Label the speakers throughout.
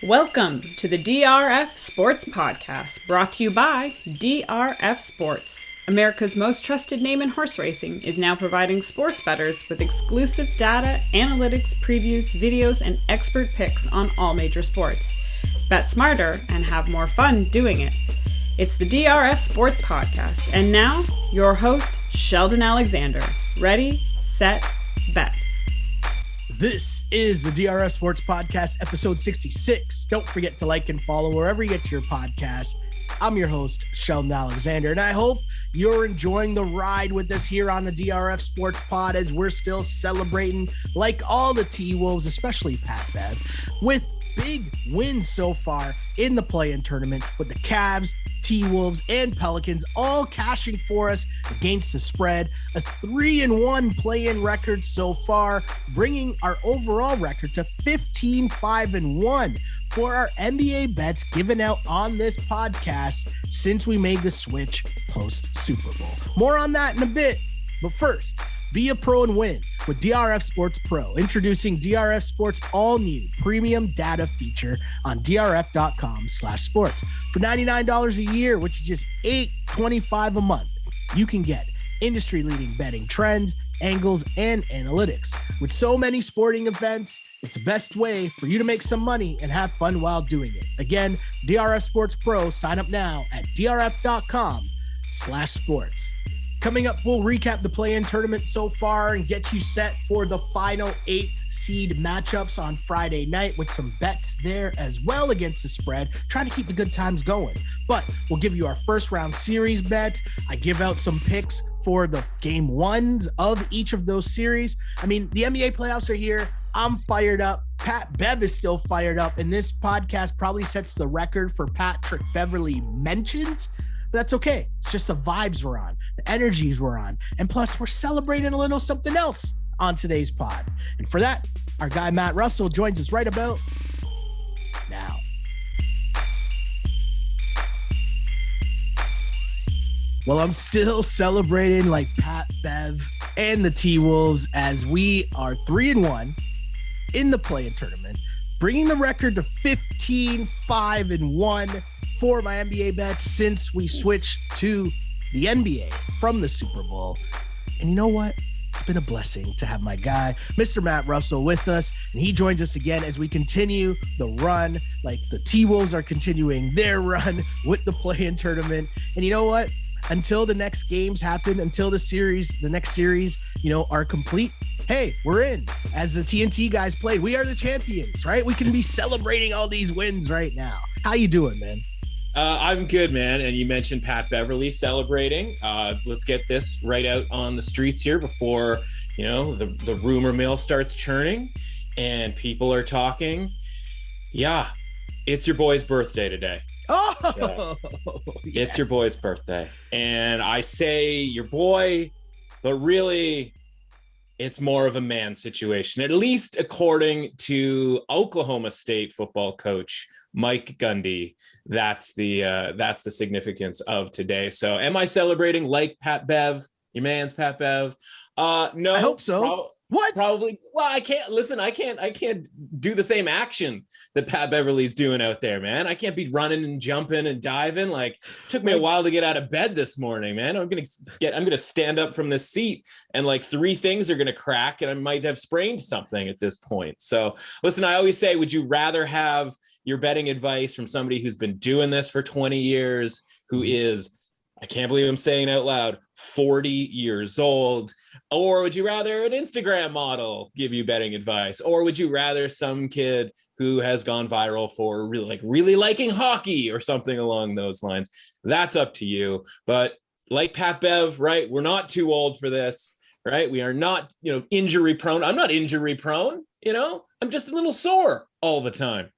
Speaker 1: Welcome to the DRF Sports Podcast, brought to you by DRF Sports. America's most trusted name in horse racing is now providing sports bettors with exclusive data, analytics, previews, videos, and expert picks on all major sports. Bet smarter and have more fun doing it. It's the DRF Sports Podcast, and now your host, Sheldon Alexander. Ready, set, bet.
Speaker 2: This is the DRF Sports Podcast, episode 66. Don't forget to like and follow wherever you get your podcast. I'm your host, Sheldon Alexander, and I hope you're enjoying the ride with us here on the DRF Sports Pod as we're still celebrating, like all the T-Wolves, especially Pat Bev, with big wins so far in the play-in tournament with the Cavs, T-Wolves, and Pelicans all cashing for us against the spread. A 3-1 play-in record so far, bringing our overall record to 15-5-1 for our NBA bets given out on this podcast since we made the switch post-Super Bowl. More on that in a bit, but first, be a pro and win with DRF Sports Pro, introducing DRF Sports all-new premium data feature on drf.com/sports. For $99 a year, which is just $8.25 a month, you can get industry-leading betting trends, angles, and analytics. With so many sporting events, it's the best way for you to make some money and have fun while doing it. Again, DRF Sports Pro, sign up now at drf.com/sports. Coming up, we'll recap the play-in tournament so far and get you set for the final 8th seed matchups on Friday night with some bets there as well against the spread, trying to keep the good times going. But we'll give you our first round series bets. I give out some picks for the game ones of each of those series. I mean, the NBA playoffs are here. I'm fired up. Pat Bev is still fired up. And this podcast probably sets the record for Patrick Beverley mentions. But that's okay. It's just the vibes we're on, the energies we're on. And plus, we're celebrating a little something else on today's pod. And for that, our guy Matt Russell joins us right about now. Well, I'm still celebrating like Pat Bev and the T-Wolves as we are 3-1 in the play-in tournament, bringing the record to 15-5-1 for my NBA bets since we switched to the NBA from the Super Bowl. And you know what? It's been a blessing to have my guy, Mr. Matt Russell, with us. And he joins us again as we continue the run, like the T-Wolves are continuing their run with the play-in tournament. And you know what? Until the next games happen, until the next series, are complete, hey, we're in. As the TNT guys played, we are the champions, right? We can be celebrating all these wins right now. How you doing, man?
Speaker 3: I'm good, man. And you mentioned Pat Beverley celebrating. Let's get this right out on the streets here before, the rumor mill starts churning and people are talking. Yeah, it's your boy's birthday today.
Speaker 2: Oh, yes.
Speaker 3: It's your boy's birthday. And I say your boy, but really it's more of a man situation, at least according to Oklahoma State football coach Mike Gundy. That's the significance of today. So am I celebrating like Pat Bev, your man's Pat Bev? No,
Speaker 2: I hope so. What?
Speaker 3: Probably. Well, I can't do the same action that Pat Beverley's doing out there, man. I can't be running and jumping and diving. Like, took me a while to get out of bed this morning, man. I'm going to stand up from this seat and like 3 things are going to crack and I might have sprained something at this point. So listen, I always say, would you rather have your betting advice from somebody who's been doing this for 20 years, who is, I can't believe I'm saying out loud, 40 years old? Or would you rather an Instagram model give you betting advice? Or would you rather some kid who has gone viral for really liking hockey or something along those lines? That's up to you. But like Pat Bev, right? We're not too old for this, right? We are not, injury prone. I'm not injury prone, I'm just a little sore all the time.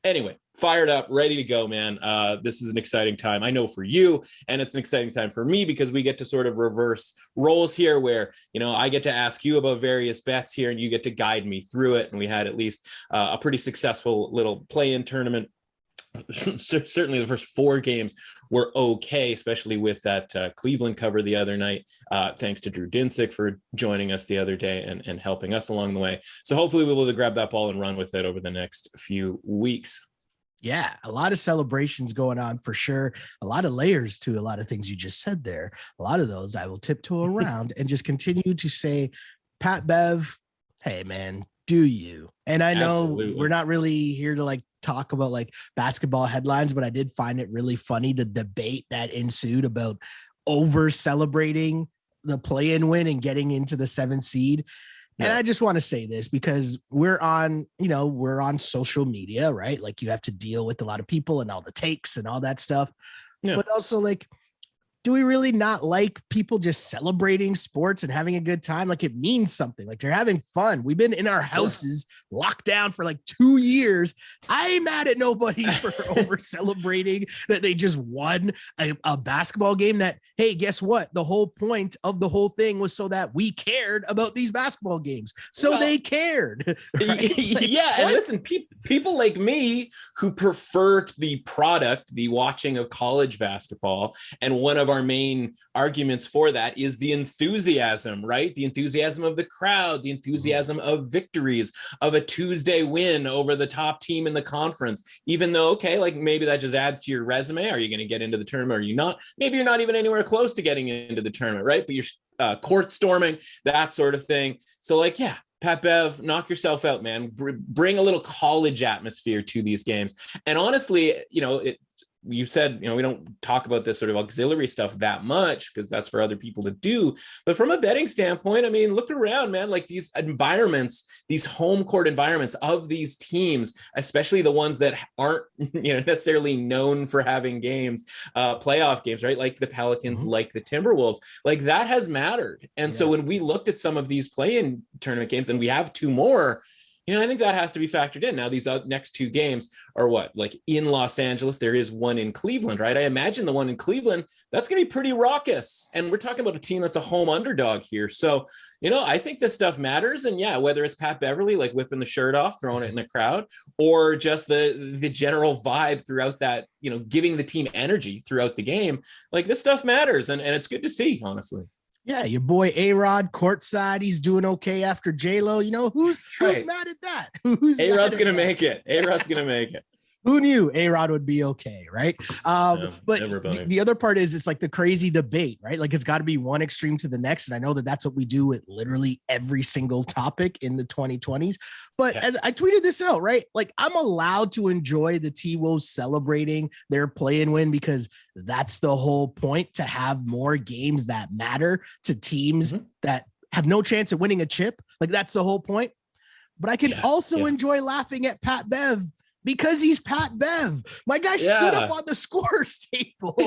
Speaker 3: Anyway, fired up, ready to go, man. This is an exciting time, I know, for you, and it's an exciting time for me because we get to sort of reverse roles here where, I get to ask you about various bets here and you get to guide me through it. And we had at least a pretty successful little play-in tournament. Certainly the first 4 games we're okay, especially with that Cleveland cover the other night. Thanks to Drew Dinsick for joining us the other day and helping us along the way. So hopefully we'll be able to grab that ball and run with it over the next few weeks.
Speaker 2: Yeah, a lot of celebrations going on for sure. A lot of layers to a lot of things you just said there. A lot of those I will tiptoe around and just continue to say, Pat Bev, hey man, do you? And I know
Speaker 3: Absolutely.
Speaker 2: we're not really here to like talk about like basketball headlines, but I did find it really funny, the debate that ensued about over celebrating the play-in win and getting into the 7th seed. And I just want to say this because we're on social media, right? Like you have to deal with a lot of people and all the takes and all that stuff. Yeah. But also like, do we really not like people just celebrating sports and having a good time? Like it means something, like they're having fun. We've been in our houses locked down for like 2 years. I ain't mad at nobody for over celebrating that they just won a basketball game that, hey, guess what? The whole point of the whole thing was so that we cared about these basketball games. So they cared. Right? Like,
Speaker 3: yeah. And listen, people like me who prefer the product, the watching of college basketball, and one of our main arguments for that is the enthusiasm, right? The enthusiasm of the crowd, the enthusiasm of victories, of a Tuesday win over the top team in the conference, even though, okay, like maybe that just adds to your resume. Are you going to get into the tournament? Are you not? Maybe you're not even anywhere close to getting into the tournament, right? But you're court storming, that sort of thing. So like, yeah, Pat Bev, knock yourself out, man. Bring a little college atmosphere to these games. And honestly, you said, we don't talk about this sort of auxiliary stuff that much because that's for other people to do. But from a betting standpoint, I mean, look around, man, like these environments, these home court environments of these teams, especially the ones that aren't, necessarily known for having games, playoff games, right? Like the Pelicans, like the Timberwolves, like that has mattered. And so when we looked at some of these play-in tournament games, and we have 2 more, I think that has to be factored in. Now, these next 2 games are what? Like in Los Angeles, there is one in Cleveland, right? I imagine the one in Cleveland, that's going to be pretty raucous. And we're talking about a team that's a home underdog here. So, I think this stuff matters. And yeah, whether it's Pat Beverly, like whipping the shirt off, throwing it in the crowd, or just the general vibe throughout that, giving the team energy throughout the game, like this stuff matters. And it's good to see, honestly.
Speaker 2: Yeah, your boy A-Rod courtside, he's doing okay after J-Lo. Who's mad at that?
Speaker 3: A-Rod's going to make it. A-Rod's going to make it.
Speaker 2: Who knew A-Rod would be okay, right? But the other part is it's like the crazy debate, right? Like it's got to be one extreme to the next. And I know that that's what we do with literally every single topic in the 2020s. But as I tweeted this out, right? Like I'm allowed to enjoy the T-Wolves celebrating their play-in win because that's the whole point, to have more games that matter to teams that have no chance of winning a chip. Like that's the whole point. But I can also enjoy laughing at Pat Bev because he's Pat Bev. My guy stood up on the scorer's table.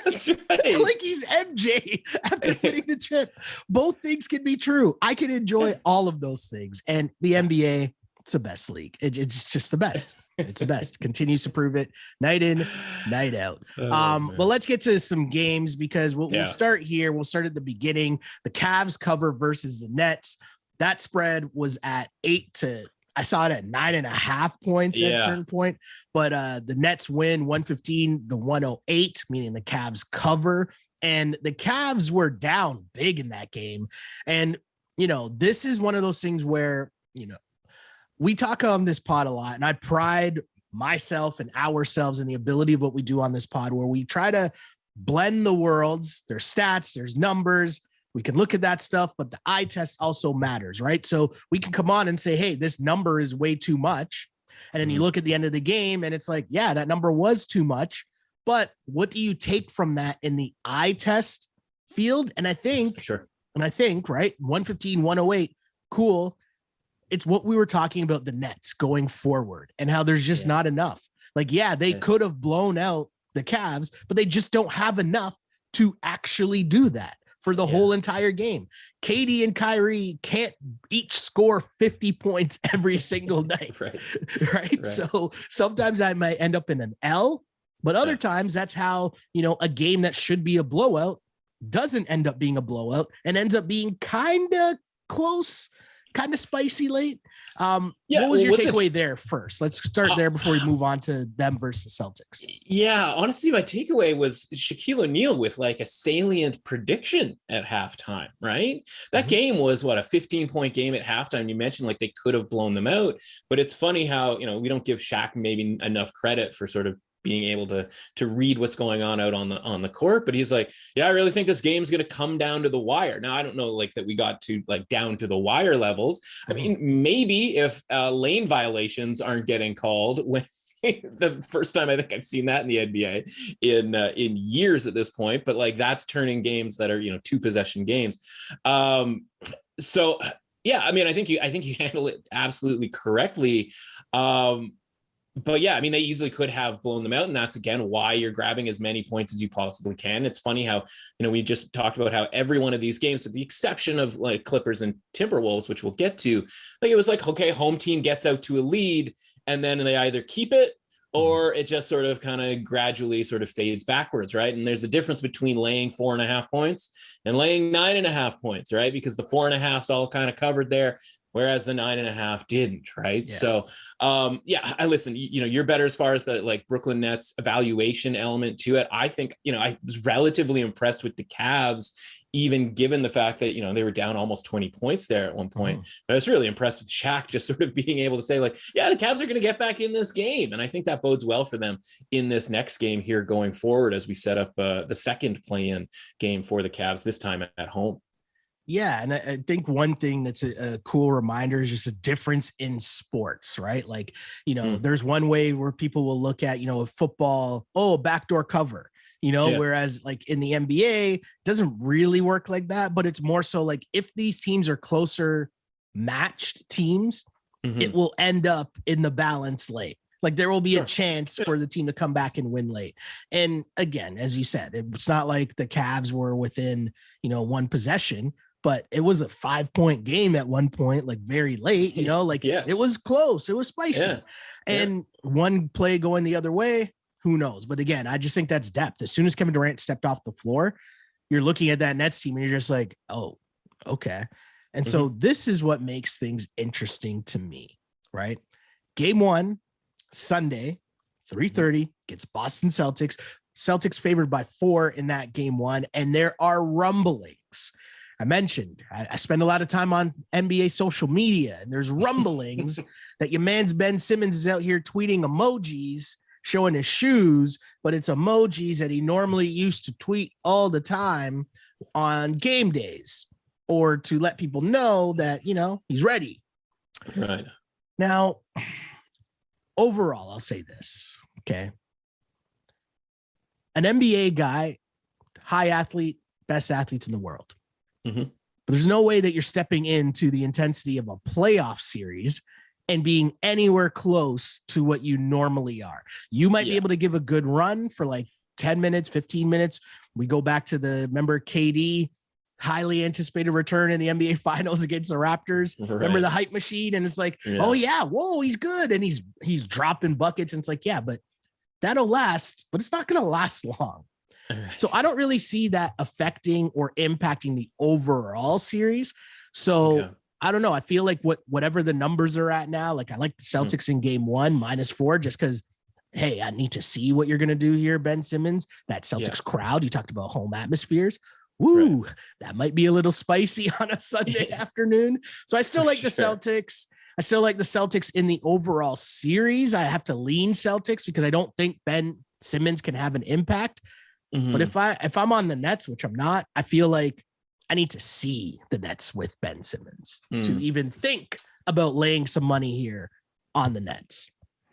Speaker 3: That's right.
Speaker 2: Like he's MJ after winning the chip. Both things can be true. I can enjoy all of those things. And the NBA, it's the best league. It's just the best. It's the best. Continues to prove it night in, night out. But let's get to some games because we'll start here. We'll start at the beginning. The Cavs cover versus the Nets. That spread was at 8 I saw it at 9.5 points at a certain point, but the Nets win 115-108, meaning the Cavs cover. And the Cavs were down big in that game. And, this is one of those things where, we talk on this pod a lot, and I pride myself and ourselves in the ability of what we do on this pod, where we try to blend the worlds. There's stats, there's numbers. We can look at that stuff, but the eye test also matters, right? So we can come on and say, hey, this number is way too much. And then you look at the end of the game and it's like, yeah, that number was too much. But what do you take from that in the eye test field? And I think, right, 115-108, cool. It's what we were talking about the Nets going forward and how there's just not enough. Like, they could have blown out the Cavs, but they just don't have enough to actually do that for the whole entire game. KD and Kyrie can't each score 50 points every single night. Right. So sometimes I might end up in an L, but other times that's how, a game that should be a blowout doesn't end up being a blowout and ends up being kind of close. kind of spicy late.
Speaker 3: Yeah,
Speaker 2: what was your takeaway there first? Let's start there before we move on to them versus Celtics.
Speaker 3: Yeah, honestly, my takeaway was Shaquille O'Neal with like a salient prediction at halftime, right? That game was what, a 15-point game at halftime. You mentioned like they could have blown them out, but it's funny how, you know, we don't give Shaq maybe enough credit for sort of being able to read what's going on out on the court. But he's like, yeah, I really think this game's going to come down to the wire. Now, I don't know like that we got to like down to the wire levels. I mean, maybe if lane violations aren't getting called when the first time I think I've seen that in the NBA in years at this point, but like that's turning games that are, you know, 2 possession games. So yeah, I mean, I think you handle it absolutely correctly. But yeah, I mean, they easily could have blown them out. And that's, again, why you're grabbing as many points as you possibly can. It's funny how, you know, we just talked about how every one of these games, with the exception of like Clippers and Timberwolves, which we'll get to, like it was like, okay, home team gets out to a lead and then they either keep it or it just sort of kind of gradually sort of fades backwards, right? And there's a difference between laying 4.5 points and laying 9.5 points, right? Because the 4.5's all kind of covered there, whereas the 9.5 didn't, right? Yeah. So, yeah, I listen, you know, you're better as far as the like Brooklyn Nets evaluation element to it. I think, you know, I was relatively impressed with the Cavs, even given the fact that, you know, they were down almost 20 points there at one point. But I was really impressed with Shaq just sort of being able to say like, yeah, the Cavs are going to get back in this game. And I think that bodes well for them in this next game here going forward as we set up the second play-in game for the Cavs, this time at home.
Speaker 2: Yeah. And I think one thing that's a cool reminder is just a difference in sports, right? Like, you know, there's one way where people will look at, you know, football, backdoor cover, you know, whereas like in the NBA, it doesn't really work like that, but it's more so like if these teams are closer matched teams, it will end up in the balance late. Like there will be a chance for the team to come back and win late. And again, as you said, it's not like the Cavs were within, you know, 1 possession, but it was a 5-point game at one point, like very late, you know, like it was close. It was spicy. And one play going the other way, who knows? But again, I just think that's depth. As soon as Kevin Durant stepped off the floor, you're looking at that Nets team and you're just like, oh, okay. And so this is what makes things interesting to me, right? Game 1, Sunday, 3:30 gets Boston Celtics. Celtics favored by 4 in that game 1. And there are rumblings. I mentioned I spend a lot of time on NBA social media, and there's rumblings that your man's Ben Simmons is out here tweeting emojis showing his shoes, but it's emojis that he normally used to tweet all the time on game days or to let people know that, you know, he's ready.
Speaker 3: Right.
Speaker 2: Now, overall, I'll say this, okay? An NBA guy, high athlete, best athletes in the world. But there's no way that you're stepping into the intensity of a playoff series and being anywhere close to what you normally are. You might be able to give a good run for like 10 minutes, 15 minutes. We go back to remember KD, highly anticipated return in the NBA finals against the Raptors. Right. Remember the hype machine? And it's like, oh yeah, whoa, he's good. And he's dropping buckets. And it's like, yeah, but that'll last, but it's not going to last long. So I don't really see that affecting or impacting the overall series. So I don't know. I feel like whatever the numbers are at now, like I like the Celtics in game 1 -4, just because, hey, I need to see what you're going to do here, Ben Simmons, that Celtics crowd. You talked about home atmospheres. Woo, that might be a little spicy on a Sunday afternoon. So I still like the Celtics. I still like the Celtics in the overall series. I have to lean Celtics because I don't think Ben Simmons can have an impact. But if I'm on the Nets, which I'm not, I feel like I need to see the Nets with Ben Simmons to even think about laying some money here on the Nets.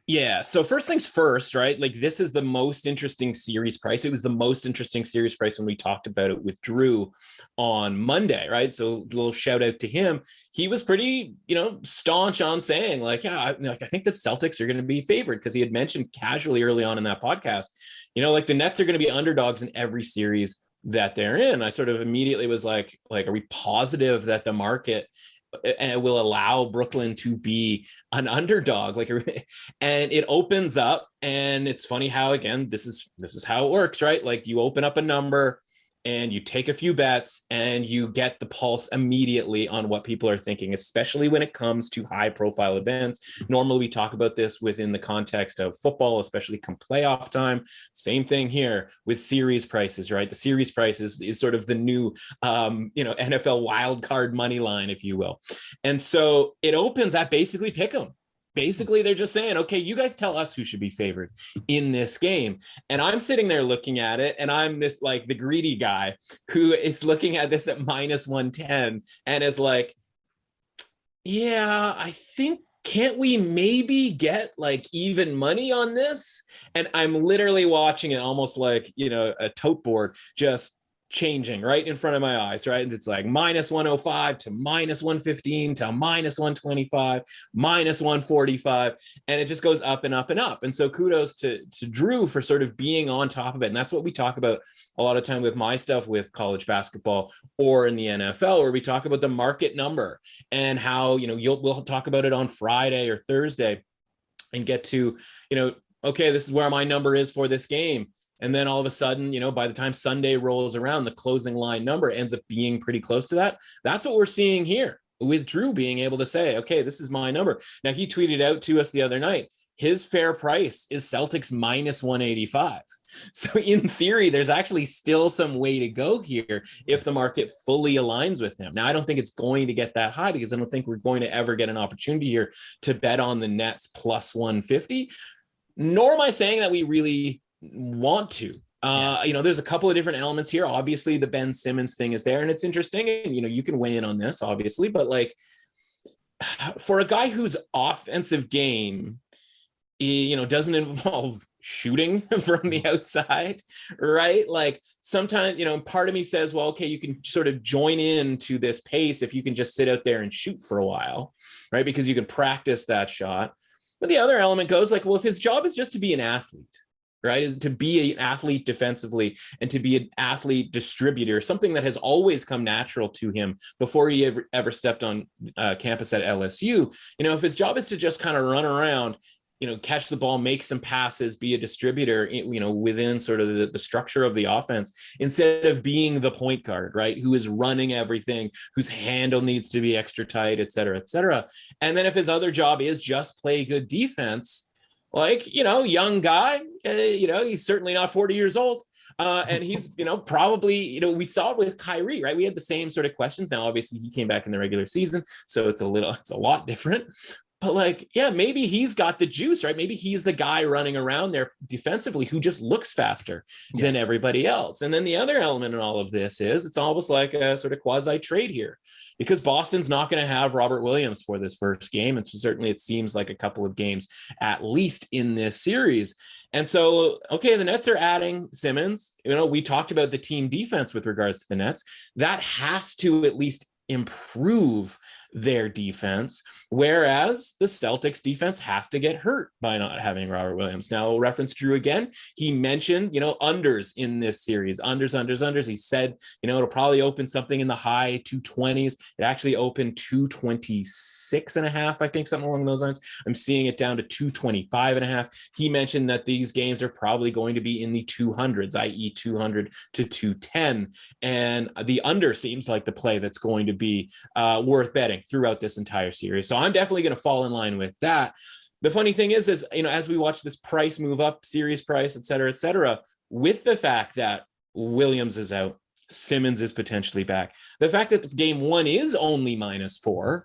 Speaker 3: Yeah. So first things first, right? Like this is the most interesting series price. It was the most interesting series price when we talked about it with Drew on Monday, right? So a little shout out to him. He was pretty, you know, staunch on saying like, yeah, I think the Celtics are going to be favored because he had mentioned casually early on in that podcast, you know, like the Nets are going to be underdogs in every series that they're in. I sort of immediately was like, are we positive that the market will allow Brooklyn to be an underdog? Like, and it opens up, and it's funny how, again, this is how it works, right? Like you open up a number and you take a few bets and you get the pulse immediately on what people are thinking, especially when it comes to high profile events. Normally we talk about this within the context of football, especially come playoff time. Same thing here with series prices, right? The series prices is sort of the new, NFL wild card money line, if you will. And so it opens at basically pick 'em. Basically, they're just saying, okay, you guys tell us who should be favored in this game. And I'm sitting there looking at it, and I'm this like the greedy guy who is looking at this at minus 110 and is like, yeah, I think, can't we maybe get like even money on this? And I'm literally watching it almost like, a tote board just changing right in front of my eyes, right? And it's like minus 105 to minus 115 to minus 125, minus 145. And it just goes up and up and up. And so kudos to Drew for sort of being on top of it. And that's what we talk about a lot of time with my stuff with college basketball or in the NFL, where we talk about the market number and how, we'll talk about it on Friday or Thursday and get to, okay, this is where my number is for this game. And then all of a sudden, by the time Sunday rolls around, the closing line number ends up being pretty close to that. That's what we're seeing here with Drew being able to say, okay, this is my number. Now, he tweeted out to us the other night, his fair price is Celtics minus 185. So in theory, there's actually still some way to go here if the market fully aligns with him. Now, I don't think it's going to get that high because I don't think we're going to ever get an opportunity here to bet on the Nets plus 150, nor am I saying that we really want to. There's a couple of different elements here. Obviously, the Ben Simmons thing is there, and it's interesting. And you can weigh in on this, obviously, but like for a guy whose offensive game, doesn't involve shooting from the outside, right? Like sometimes, part of me says, well, okay, you can sort of join in to this pace if you can just sit out there and shoot for a while, right? Because you can practice that shot. But the other element goes like, well, if his job is just to be an athlete, right, is to be an athlete defensively and to be an athlete distributor, something that has always come natural to him before he ever stepped on campus at LSU. If his job is to just kind of run around, catch the ball, make some passes, be a distributor, within sort of the structure of the offense, instead of being the point guard, right, who is running everything, whose handle needs to be extra tight, et cetera, et cetera. And then if his other job is just play good defense, like, young guy, he's certainly not 40 years old. And he's, probably, we saw it with Kyrie, right? We had the same sort of questions. Now, obviously he came back in the regular season, so it's a lot different, but like, yeah, maybe he's got the juice, right? Maybe he's the guy running around there defensively who just looks faster than everybody else. And then the other element in all of this is it's almost like a sort of quasi trade here, because Boston's not going to have Robert Williams for this first game. And so certainly it seems like a couple of games at least in this series. And so, okay, the Nets are adding Simmons. We talked about the team defense with regards to the Nets. That has to at least improve their defense, whereas the Celtics defense has to get hurt by not having Robert Williams. Now, we'll reference Drew again. He mentioned, unders in this series, unders. He said, it'll probably open something in the high 220s. It actually opened 226 and a half, I think, something along those lines. I'm seeing it down to 225 and a half. He mentioned that these games are probably going to be in the 200s, i.e. 200 to 210. And the under seems like the play that's going to be worth betting throughout this entire series. So I'm definitely going to fall in line with that. The funny thing is, as we watch this price move up, series price, et cetera, with the fact that Williams is out, Simmons is potentially back, the fact that game one is only -4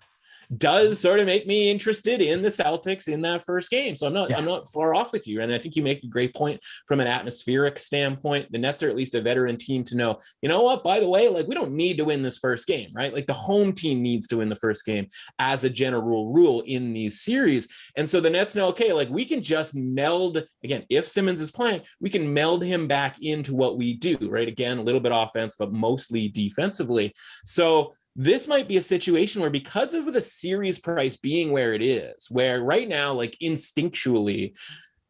Speaker 3: does sort of make me interested in the Celtics in that first game. So I'm not far off with you. And I think you make a great point from an atmospheric standpoint. The Nets are at least a veteran team to know, what, by the way, like we don't need to win this first game, right? Like the home team needs to win the first game as a general rule in these series. And so the Nets know, okay, like we can just meld, again, if Simmons is playing, we can meld him back into what we do, right? Again, a little bit offense, but mostly defensively. So this might be a situation where, because of the series price being where it is, where right now, like instinctually,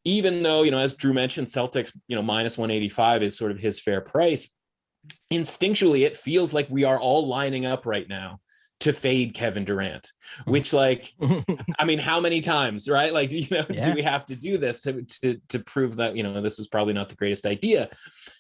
Speaker 3: even though, as Drew mentioned, Celtics, minus 185 is sort of his fair price, instinctually, it feels like we are all lining up right now to fade Kevin Durant, which like, I mean, how many times, right? Like, do we have to do this to prove that, this is probably not the greatest idea?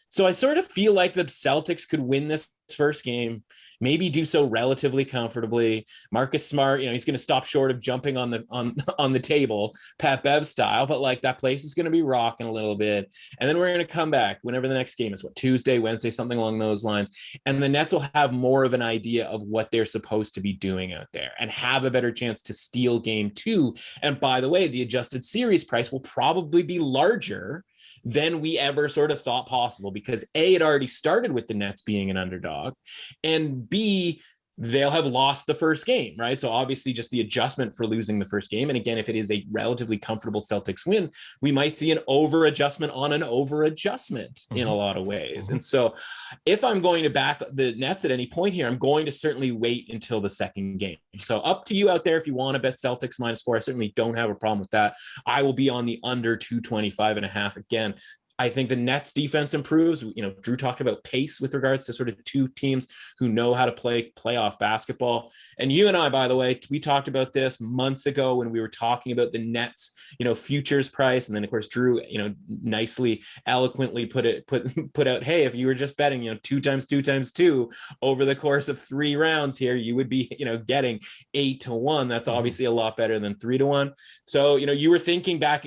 Speaker 3: So I sort of feel like the Celtics could win this first game, maybe do so relatively comfortably. Marcus Smart, he's going to stop short of jumping on the table, Pat Bev style, but like that place is going to be rocking a little bit. And then we're going to come back whenever the next game is, Tuesday, Wednesday, something along those lines. And the Nets will have more of an idea of what they're supposed to be doing out there and have a better chance to steal game 2. And by the way, the adjusted series price will probably be larger than we ever sort of thought possible, because A, it already started with the Nets being an underdog, and B, they'll have lost the first game, right? So obviously just the adjustment for losing the first game. And again, if it is a relatively comfortable Celtics win, we might see an over adjustment on an over adjustment in a lot of ways. And so if I'm going to back the Nets at any point here, I'm going to certainly wait until the second game. So up to you out there. If you want to bet Celtics -4, I certainly don't have a problem with that. I will be on the under 225.5 again. I think the Nets defense improves. Drew talked about pace with regards to sort of two teams who know how to play playoff basketball. And you and I, by the way, we talked about this months ago when we were talking about the Nets, futures price. And then of course, Drew, nicely, eloquently put out, hey, if you were just betting, 2 times 2 times 2 over the course of 3 rounds here, you would be, getting 8-1. That's obviously a lot better than 3-1. So, you were thinking back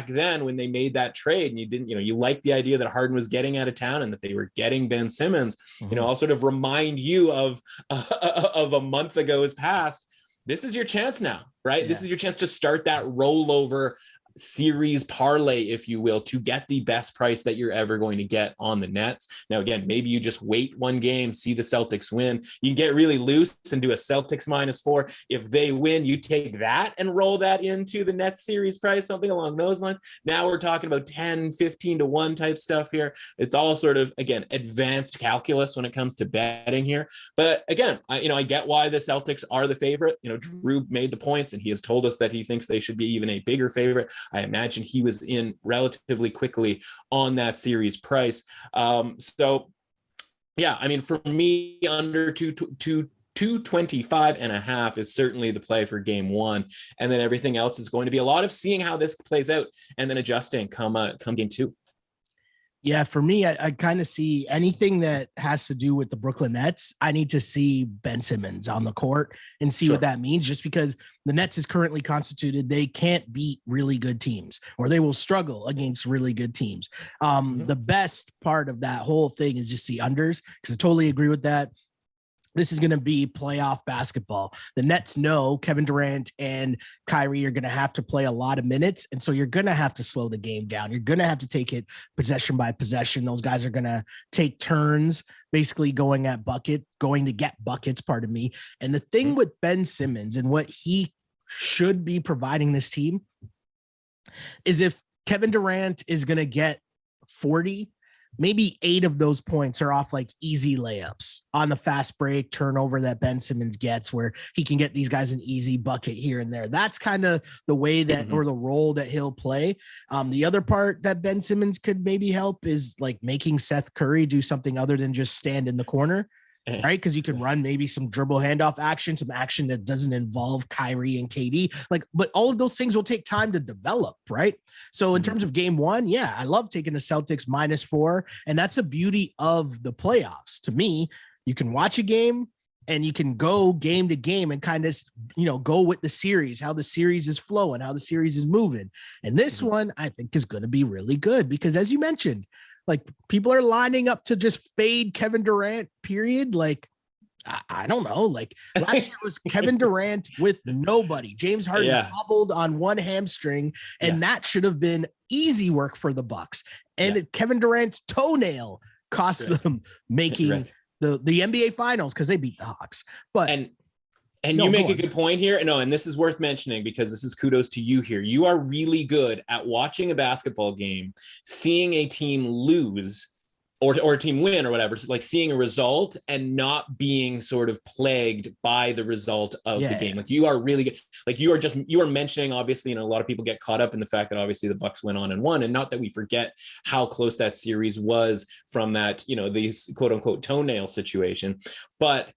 Speaker 3: then when they made that trade, and you didn't, you liked the idea that Harden was getting out of town and that they were getting Ben Simmons. I'll sort of remind you of a month ago's past. This is your chance now, right? Yeah. This is your chance to start that rollover series parlay, if you will, to get the best price that you're ever going to get on the Nets. Now, again, maybe you just wait one game, see the Celtics win. You can get really loose and do a Celtics -4. If they win, you take that and roll that into the Nets series price, something along those lines. Now we're talking about 10, 15-1 type stuff here. It's all sort of, again, advanced calculus when it comes to betting here. But again, I get why the Celtics are the favorite. Drew made the points and he has told us that he thinks they should be even a bigger favorite. I imagine he was in relatively quickly on that series price. So yeah, for me, under 225.5 is certainly the play for game 1. And then everything else is going to be a lot of seeing how this plays out and then adjusting come game 2.
Speaker 2: Yeah, for me, I kind of see anything that has to do with the Brooklyn Nets. I need to see Ben Simmons on the court and see what that means, just because the Nets is currently constituted. They can't beat really good teams, or they will struggle against really good teams. The best part of that whole thing is just the unders, because I totally agree with that. This is going to be playoff basketball. The Nets know Kevin Durant and Kyrie are going to have to play a lot of minutes. And so you're going to have to slow the game down. You're going to have to take it possession by possession. Those guys are going to take turns, basically going to get buckets, pardon me. And the thing with Ben Simmons and what he should be providing this team is, if Kevin Durant is going to get 40, maybe 8 of those points are off like easy layups on the fast break turnover that Ben Simmons gets, where he can get these guys an easy bucket here and there. That's kind of the way that, or the role that he'll play. The other part that Ben Simmons could maybe help is like making Seth Curry do something other than just stand in the corner. Right, because you can run maybe some dribble handoff action, some action that doesn't involve Kyrie and KD. But all of those things will take time to develop, right? So in terms of game 1, yeah, I love taking the Celtics -4, and that's the beauty of the playoffs. To me, you can watch a game and you can go game to game and kind of, go with the series, how the series is flowing, how the series is moving. And this one, I think, is going to be really good because, as you mentioned, like, people are lining up to just fade Kevin Durant, period. Like, I don't know. Like, last year was Kevin Durant with nobody. James Harden hobbled on one hamstring, and that should have been easy work for the Bucks. And Kevin Durant's toenail cost them making the NBA Finals because they beat the Hawks. But
Speaker 3: And you make a good point here. No, and this is worth mentioning because this is kudos to you here. You are really good at watching a basketball game, seeing a team lose or a team win or whatever, like seeing a result and not being sort of plagued by the result of the game. Like, you are really good. Like, you are mentioning, obviously, a lot of people get caught up in the fact that obviously the Bucks went on and won, and not that we forget how close that series was from that, the quote unquote toenail situation. But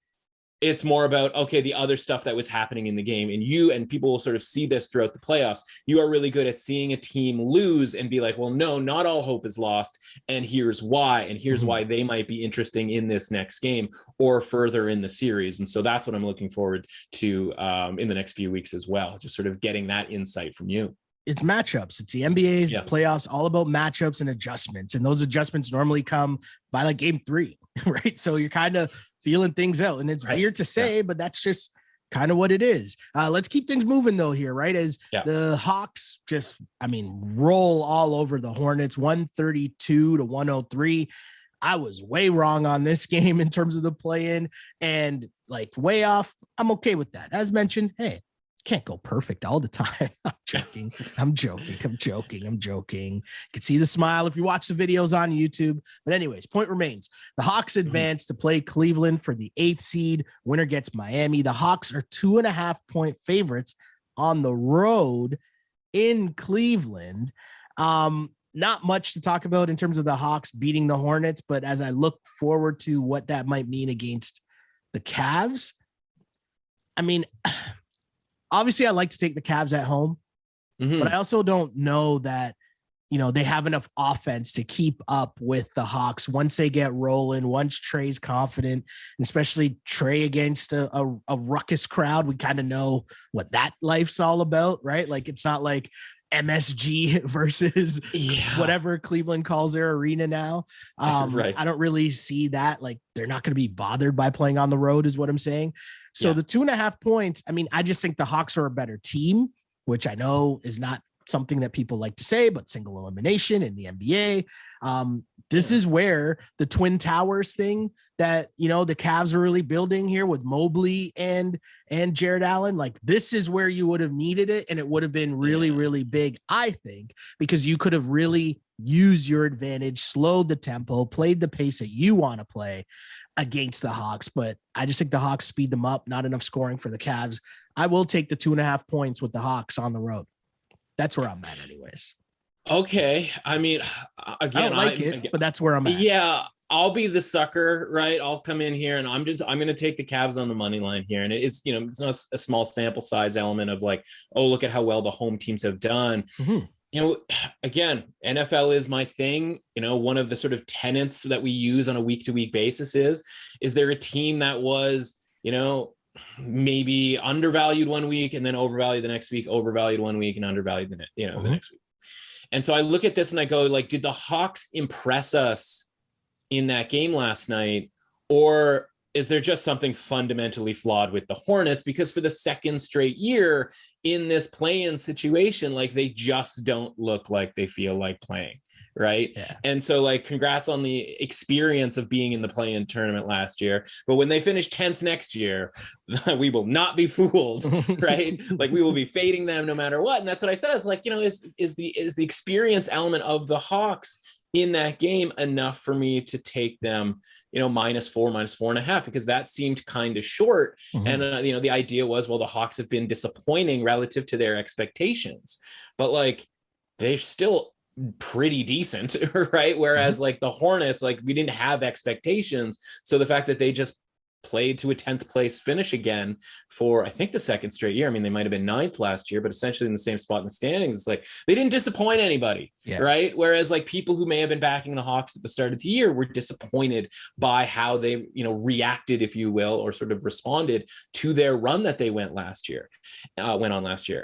Speaker 3: It's more about, okay, the other stuff that was happening in the game. And you and people will sort of see this throughout the playoffs. You are really good at seeing a team lose and be like, well, no, not all hope is lost. And here's why. And here's why they might be interesting in this next game or further in the series. And so that's what I'm looking forward to in the next few weeks as well. Just sort of getting that insight from you.
Speaker 2: It's matchups. It's the NBA's playoffs, all about matchups and adjustments. And those adjustments normally come by like game 3, right? So you're kind of feeling things out, and it's weird to say, but that's just kind of what it is. Let's keep things moving though here, right? As the Hawks just, roll all over the Hornets, 132-103. I was way wrong on this game in terms of the play-in and like way off. I'm okay with that. As mentioned, hey, can't go perfect all the time. I'm joking. You can see the smile if you watch the videos on YouTube. But anyways, point remains. The Hawks advance to play Cleveland for the 8th seed. Winner gets Miami. The Hawks are 2.5-point favorites on the road in Cleveland. Not much to talk about in terms of the Hawks beating the Hornets, but as I look forward to what that might mean against the Cavs, obviously, I like to take the Cavs at home, but I also don't know that, they have enough offense to keep up with the Hawks once they get rolling, once Trey's confident, and especially Trey against a ruckus crowd. We kind of know what that life's all about, right? Like, it's not like MSG versus whatever Cleveland calls their arena now. Right. I don't really see that. Like, they're not going to be bothered by playing on the road is what I'm saying. So the 2.5 points, I just think the Hawks are a better team, which I know is not something that people like to say, but single elimination in the NBA. This is where the Twin Towers thing that, the Cavs are really building here with Mobley and Jared Allen. Like, this is where you would have needed it. And it would have been really, really big, I think, because you could have really used your advantage, slowed the tempo, played the pace that you want to play against the Hawks. But I just think the Hawks speed them up, not enough scoring for the Cavs. I will take the 2.5 points with the Hawks on the road. That's where I'm at anyways.
Speaker 3: Okay. Again,
Speaker 2: I don't like it, but that's where I'm at.
Speaker 3: Yeah. I'll be the sucker, right? I'll come in here and I'm going to take the Cavs on the money line here. And it's, it's not a small sample size element of like, oh, look at how well the home teams have done. Again, NFL is my thing. One of the sort of tenets that we use on a week-to-week basis is there a team that was, maybe undervalued one week and then overvalued the next week, overvalued one week and undervalued the next week. And so I look at this and I go, like, did the Hawks impress us in that game last night? Or is there just something fundamentally flawed with the Hornets? Because for the second straight year in this play-in situation, like, they just don't look like they feel like playing. Right. Yeah. And so, like, congrats on the experience of being in the play-in tournament last year. But when they finish 10th next year, we will not be fooled. Right. Like, we will be fading them no matter what. And that's what I said. I was like, is the experience element of the Hawks in that game enough for me to take them, -4, -4.5, because that seemed kind of short. And, the idea was, well, the Hawks have been disappointing relative to their expectations, but like, they're still pretty decent, right? Whereas like the Hornets, like, we didn't have expectations. So the fact that they just played to a 10th place finish again for, I think, the second straight year. They might've been 9th last year, but essentially in the same spot in the standings. It's like, they didn't disappoint anybody, right? Whereas like people who may have been backing the Hawks at the start of the year were disappointed by how they, reacted, if you will, or sort of responded to their run that they went on last year.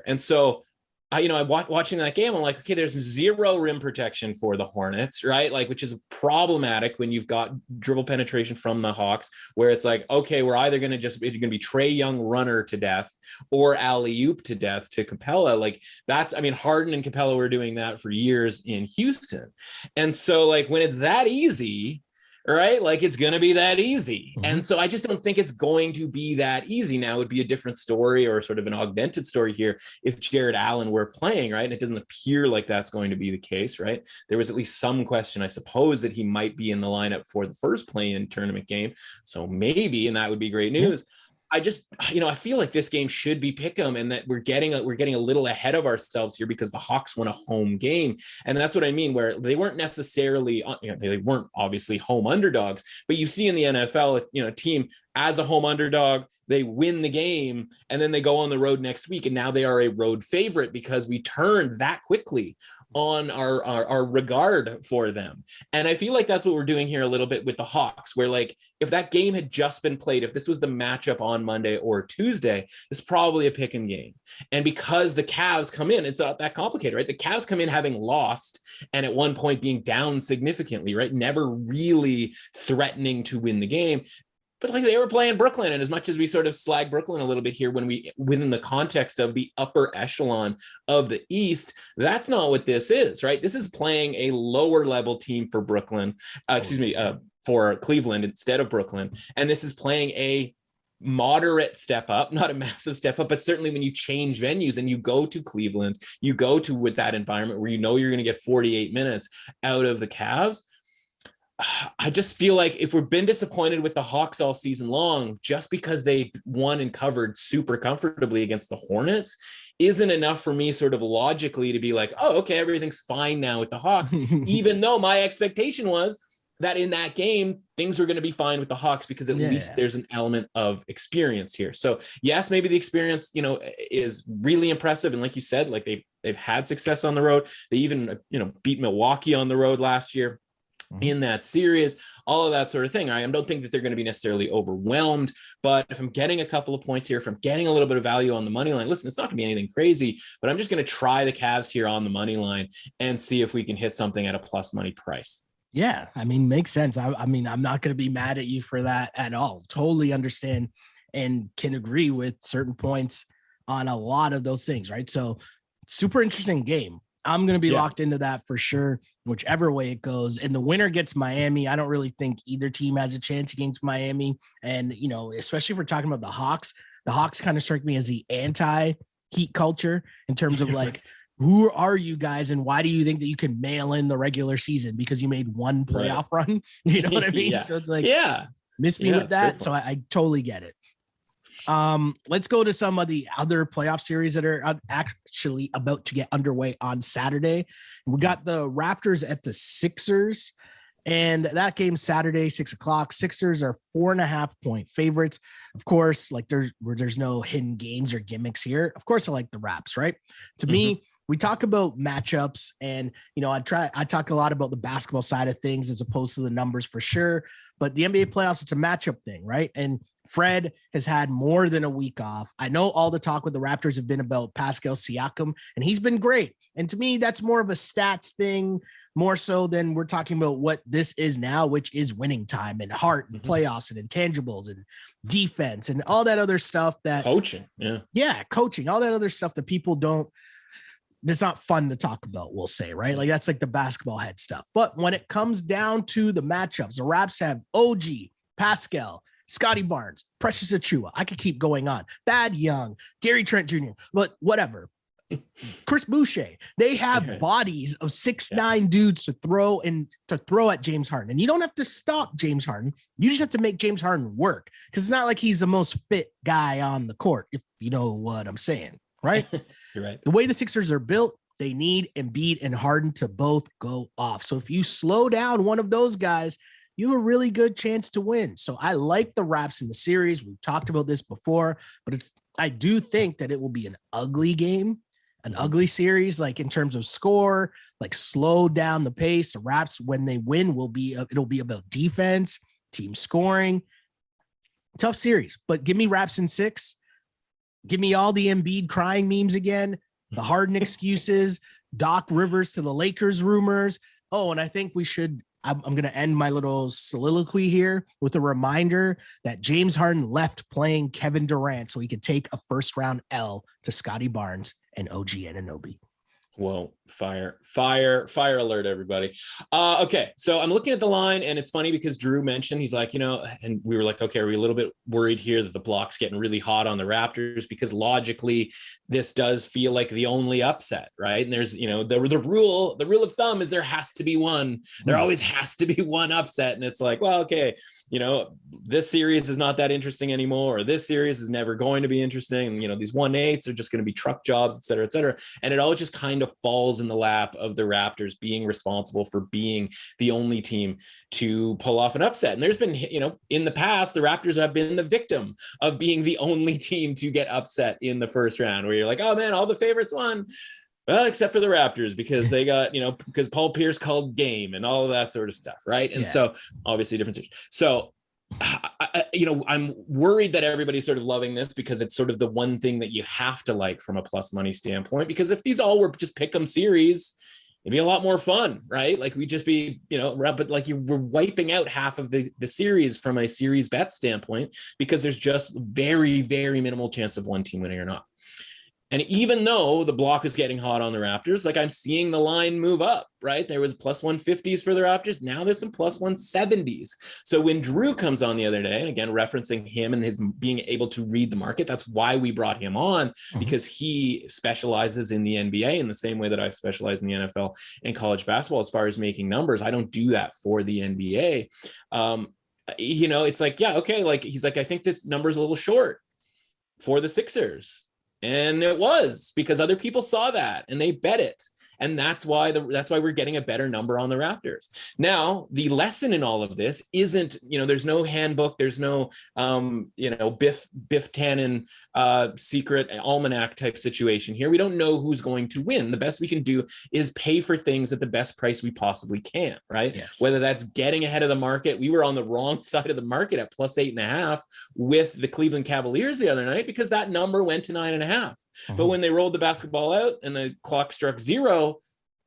Speaker 3: And so I'm watching that game. I'm like, okay, there's zero rim protection for the Hornets, right? Like, which is problematic when you've got dribble penetration from the Hawks, where it's like, okay, we're either going to be Trae Young runner to death or alley-oop to death to Capella. Like, that's, Harden and Capella were doing that for years in Houston. And so like, when it's that easy, right? Like, it's going to be that easy. And so I just don't think it's going to be that easy. Now, it would be a different story, or sort of an augmented story here, if Jared Allen were playing, right? And it doesn't appear like that's going to be the case, right? There was at least some question, I suppose, that he might be in the lineup for the first play-in tournament game. So maybe, and that would be great news. I just, I feel like this game should be pick'em, and that we're getting a little ahead of ourselves here because the Hawks won a home game. And that's what I mean, where they weren't necessarily, they weren't obviously home underdogs, but you see in the NFL, a team as a home underdog. They win the game, and then they go on the road next week, and now they are a road favorite because we turned that quickly on our regard for them. And I feel like that's what we're doing here a little bit with the Hawks, where like if that game had just been played, if this was the matchup on Monday or Tuesday, it's probably a pick 'em game. And because the Cavs come in, it's not that complicated, right? The Cavs come in having lost and at one point being down significantly, right? Never really threatening to win the game. But like they were playing Brooklyn, and as much as we sort of slag Brooklyn a little bit here within the context of the upper echelon of the East, that's not what this is, right? This is playing a lower level team for Brooklyn, for Cleveland instead of Brooklyn. And this is playing a moderate step up, not a massive step up, but certainly when you change venues and you go to Cleveland, you go to with that environment where you know you're going to get 48 minutes out of the Cavs. I just feel like if we've been disappointed with the Hawks all season long, just because they won and covered super comfortably against the Hornets isn't enough for me sort of logically to be like, oh, okay, everything's fine now with the Hawks, even though my expectation was that in that game, things were going to be fine with the Hawks because at least there's an element of experience here. So yes, maybe the experience, is really impressive. And like you said, like they've had success on the road. They even, beat Milwaukee on the road last year in that series, all of that sort of thing. I don't think that they're going to be necessarily overwhelmed, but if I'm getting a couple of points here, if I'm getting a little bit of value on the money line, listen, it's not going to be anything crazy, but I'm just going to try the Cavs here on the money line and see if we can hit something at a plus money price.
Speaker 2: Yeah. I mean, makes sense. I mean, I'm not going to be mad at you for that at all. Totally understand and can agree with certain points on a lot of those things. Right. So super interesting game. I'm going to be locked into that for sure, whichever way it goes. And the winner gets Miami. I don't really think either team has a chance against Miami. And, especially if we're talking about the Hawks kind of strike me as the anti-Heat culture in terms of like, who are you guys and why do you think that you can mail in the regular season because you made one playoff run? You know what I mean? So it's like, miss me with that. So I totally get it. Let's go to some of the other playoff series that are actually about to get underway on Saturday. We got the Raptors at the Sixers, and that game Saturday, 6:00. Sixers are 4.5 point favorites. Of course, like there's no hidden games or gimmicks here. Of course, I like the Raps, right? To me, we talk about matchups, and I talk a lot about the basketball side of things as opposed to the numbers for sure. But the NBA playoffs, it's a matchup thing, right? And Fred has had more than a week off. I know all the talk with the Raptors have been about Pascal Siakam, and he's been great. And to me, that's more of a stats thing, more so than we're talking about what this is now, which is winning time and heart and playoffs and intangibles and defense and all that other stuff that
Speaker 3: coaching. Yeah.
Speaker 2: Coaching, all that other stuff that people don't, that's not fun to talk about, we'll say, right? Like that's like the basketball head stuff. But when it comes down to the matchups, the Raps have OG, Pascal, Scotty Barnes, Precious Achiuwa. I could keep going on. Thad Young, Gary Trent Jr., but whatever. Chris Boucher. They have bodies of 6'9" dudes to throw at James Harden. And you don't have to stop James Harden. You just have to make James Harden work. Because it's not like he's the most fit guy on the court, if you know what I'm saying, right?
Speaker 3: You're right.
Speaker 2: The way the Sixers are built, they need Embiid and Harden to both go off. So if you slow down one of those guys, you have a really good chance to win. So I like the Raps in the series. We've talked about this before, but I do think that it will be an ugly game, an ugly series, like in terms of score, like slow down the pace. The Raps, when they win, it'll be about defense, team scoring. Tough series, but give me Raps in 6. Give me all the Embiid crying memes again, the Harden excuses, Doc Rivers to the Lakers rumors. Oh, and I think I'm going to end my little soliloquy here with a reminder that James Harden left playing Kevin Durant so he could take a first round L to Scotty Barnes and OG Anunoby.
Speaker 3: Whoa, fire alert, everybody. Okay, so I'm looking at the line, and it's funny because Drew mentioned, he's like, and we were like, okay, are we a little bit worried here that the block's getting really hot on the Raptors? Because logically, this does feel like the only upset, right? And there's, the rule of thumb is there has to be one. There always has to be one upset. And it's like, well, okay, this series is not that interesting anymore, or this series is never going to be interesting. And, these 1/8s are just going to be truck jobs, et cetera, et cetera. And it all just kind of of falls in the lap of the Raptors being responsible for being the only team to pull off an upset. And there's been, in the past, the Raptors have been the victim of being the only team to get upset in the first round, where you're like, oh man, all the favorites won. Well, except for the Raptors, because they got, because Paul Pierce called game and all of that sort of stuff. Right. And so obviously different. So, I'm worried that everybody's sort of loving this because it's sort of the one thing that you have to like from a plus money standpoint, because if these all were just pick 'em series, it'd be a lot more fun, right? Like we'd just be, but like we're wiping out half of the series from a series bet standpoint, because there's just very, very minimal chance of one team winning or not. And even though the block is getting hot on the Raptors, like I'm seeing the line move up, right? There was plus 150s for the Raptors. Now there's some plus 170s. So when Drew comes on the other day, and again, referencing him and his being able to read the market, that's why we brought him on, because he specializes in the NBA in the same way that I specialize in the NFL and college basketball as far as making numbers. I don't do that for the NBA. It's like, yeah, okay. Like he's like, I think this number is a little short for the Sixers. And it was, because other people saw that and they bet it. And that's why we're getting a better number on the Raptors. Now, the lesson in all of this isn't, there's no handbook, there's no, Biff Tannen secret almanac type situation here. We don't know who's going to win. The best we can do is pay for things at the best price we possibly can, right?
Speaker 2: Yes.
Speaker 3: Whether that's getting ahead of the market. We were on the wrong side of the market at plus 8.5 with the Cleveland Cavaliers the other night, because that number went to 9.5. But when they rolled the basketball out and the clock struck 0,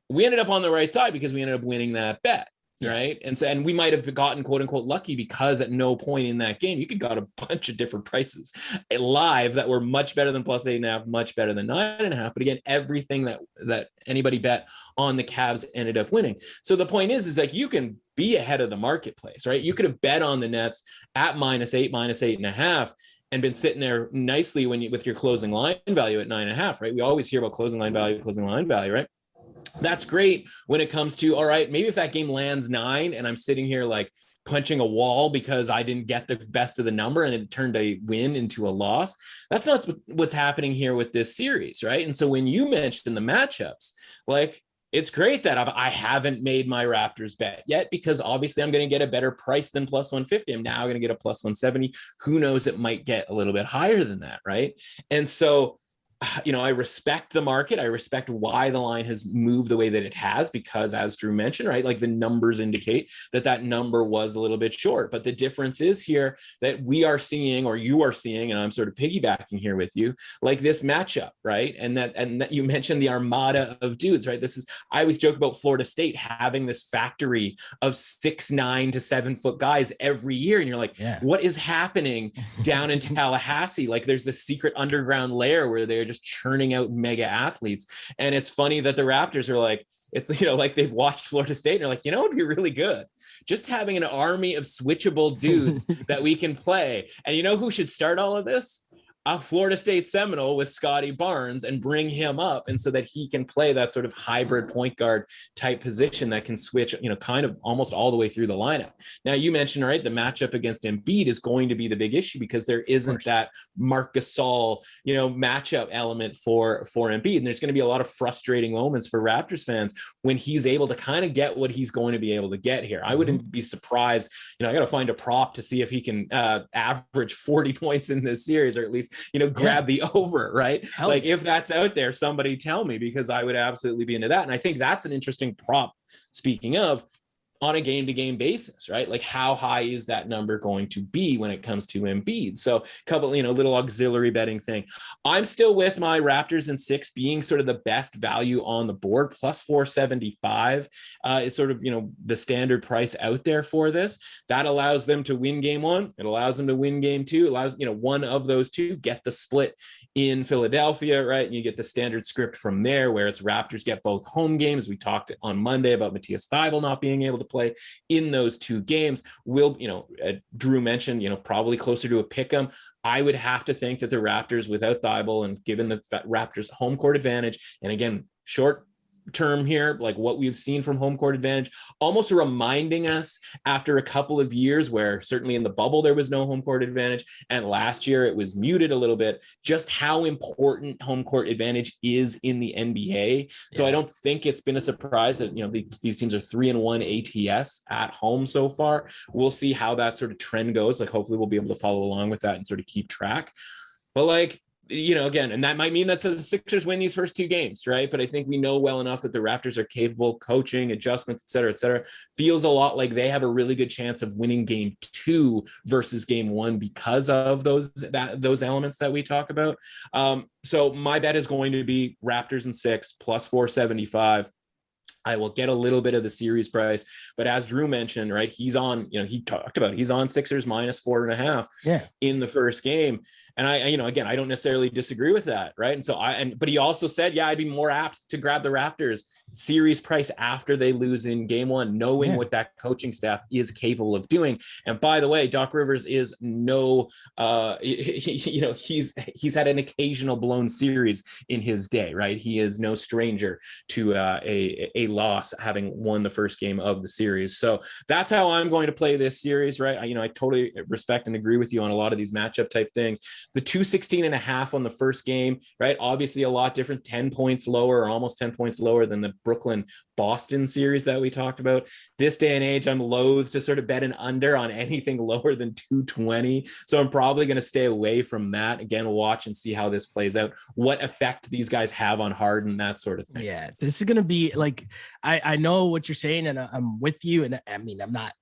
Speaker 3: we ended up on the right side because we ended up winning that bet. Right. And we might have gotten quote unquote lucky, because at no point in that game, you could got a bunch of different prices live that were much better than plus 8.5, much better than 9.5. But again, everything that anybody bet on the Cavs ended up winning. So the point is like, you can be ahead of the marketplace, right? You could have bet on the Nets at -8, -8.5, and been sitting there nicely with your closing line value at 9.5, right? We always hear about closing line value, right? That's great when it comes to, all right, maybe if that game lands 9 and I'm sitting here like punching a wall because I didn't get the best of the number and it turned a win into a loss. That's not what's happening here with this series, right? And so when you mentioned the matchups, like, it's great that I haven't made my Raptors bet yet, because obviously I'm going to get a better price than plus 150. I'm now going to get a plus 170. Who knows? It might get a little bit higher than that, right? And so, I respect the market. I respect why the line has moved the way that it has, because as Drew mentioned, right, like the numbers indicate that number was a little bit short. But the difference is here that we are seeing, or you are seeing, and I'm sort of piggybacking here with you, like this matchup, right? And that you mentioned the armada of dudes, right? I always joke about Florida State having this factory of 6'9" to 7 foot guys every year. And you're like, what is happening down in Tallahassee? Like there's this secret underground lair where they're just churning out mega athletes. And it's funny that the Raptors are like, it's, like they've watched Florida State and they're like, it'd be really good just having an army of switchable dudes that we can play. And who should start all of this? A Florida State Seminole with Scotty Barnes, and bring him up, and so that he can play that sort of hybrid point guard type position that can switch, kind of almost all the way through the lineup. Now you mentioned, right, the matchup against Embiid is going to be the big issue, because there isn't that Marc Gasol, matchup element for Embiid. And there's going to be a lot of frustrating moments for Raptors fans when he's able to kind of get what he's going to be able to get here. I wouldn't be surprised, I got to find a prop to see if he can average 40 points in this series, or at least grab the over, right? Like if that's out there, somebody tell me, because I would absolutely be into that. And I think that's an interesting prop, speaking of, on a game-to-game basis, right? Like how high is that number going to be when it comes to Embiid? So a couple, little auxiliary betting thing. I'm still with my Raptors in 6 being sort of the best value on the board. Plus 475 is sort of, the standard price out there for this. That allows them to win game 1. It allows them to win game 2. It allows, one of those two get the split in Philadelphia, right? And you get the standard script from there, where it's Raptors get both home games. We talked on Monday about Matthias Thybulle not being able to play in those 2 games. Will, Drew mentioned, probably closer to a pick 'em. I would have to think that the Raptors without Thybulle, and given the Raptors home court advantage, and again, short term here, like what we've seen from home court advantage, almost reminding us after a couple of years where certainly in the bubble there was no home court advantage, and last year it was muted a little bit, just how important home court advantage is in the NBA. So I don't think it's been a surprise that, you know, these teams are 3-1 ATS at home so far. We'll see how that sort of trend goes. Like, hopefully we'll be able to follow along with that and sort of keep track. But like, you know, again, and that might mean that the Sixers win these first two games, right? But I think we know well enough that the Raptors are capable, coaching, adjustments, et cetera, et cetera. Feels a lot like they have a really good chance of winning game 2 versus game 1 because of those elements that we talk about. So my bet is going to be Raptors in 6 plus 475. I will get a little bit of the series price, but as Drew mentioned, right, he's on, you know, he talked about, he's on Sixers minus 4.5 in the first game. And I, you know, again, I don't necessarily disagree with that. Right. And so but he also said, yeah, I'd be more apt to grab the Raptors series price after they lose in game 1, knowing what that coaching staff is capable of doing. And by the way, Doc Rivers is no, you know, he's had an occasional blown series in his day, right? He is no stranger to a loss, having won the first game of the series. So that's how I'm going to play this series, right? I totally respect and agree with you on a lot of these matchup type things. The 216.5 on the first game, right? Obviously a lot different, 10 points lower or almost 10 points lower than the Brooklyn Boston series that we talked about. This day and age, I'm loath to sort of bet an under on anything lower than 220. So I'm probably going to stay away from that. Again, watch and see how this plays out, what effect these guys have on Harden, that sort of thing.
Speaker 2: Yeah, this is going to be like, I know what you're saying and I'm with you. And I mean, I'm not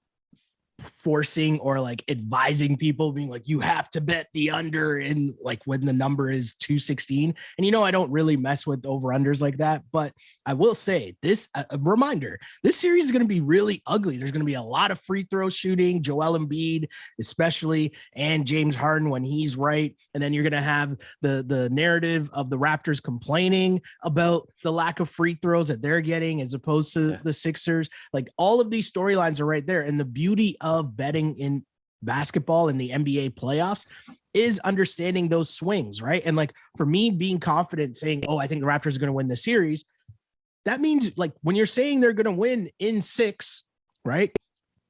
Speaker 2: forcing or like advising people being like, you have to bet the under in like when the number is 216. And, you know, I don't really mess with over unders like that, but I will say this, a reminder, this series is going to be really ugly. There's going to be a lot of free throw shooting, Joel Embiid, especially, and James Harden when he's right. And then you're going to have the narrative of the Raptors complaining about the lack of free throws that they're getting as opposed to the Sixers. Like, all of these storylines are right there. And the beauty of betting in basketball in the NBA playoffs is understanding those swings, right? And like, for me, being confident saying, oh, I think the Raptors are going to win the series, that means like when you're saying they're going to win in 6, right?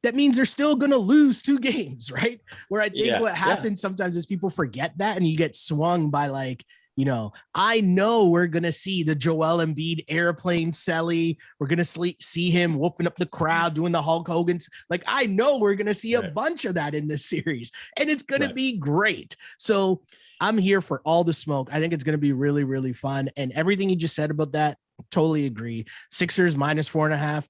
Speaker 2: That means they're still going to lose 2 games, right? Where I think what happens sometimes is people forget that and you get swung by like, you know, I know we're going to see the Joel Embiid airplane celly. We're going to see him whooping up the crowd, doing the Hulk Hogan's. Like, I know we're going to see a bunch of that in this series and it's going to be great. So I'm here for all the smoke. I think it's going to be really, really fun. And everything you just said about that, totally agree. Sixers minus 4.5.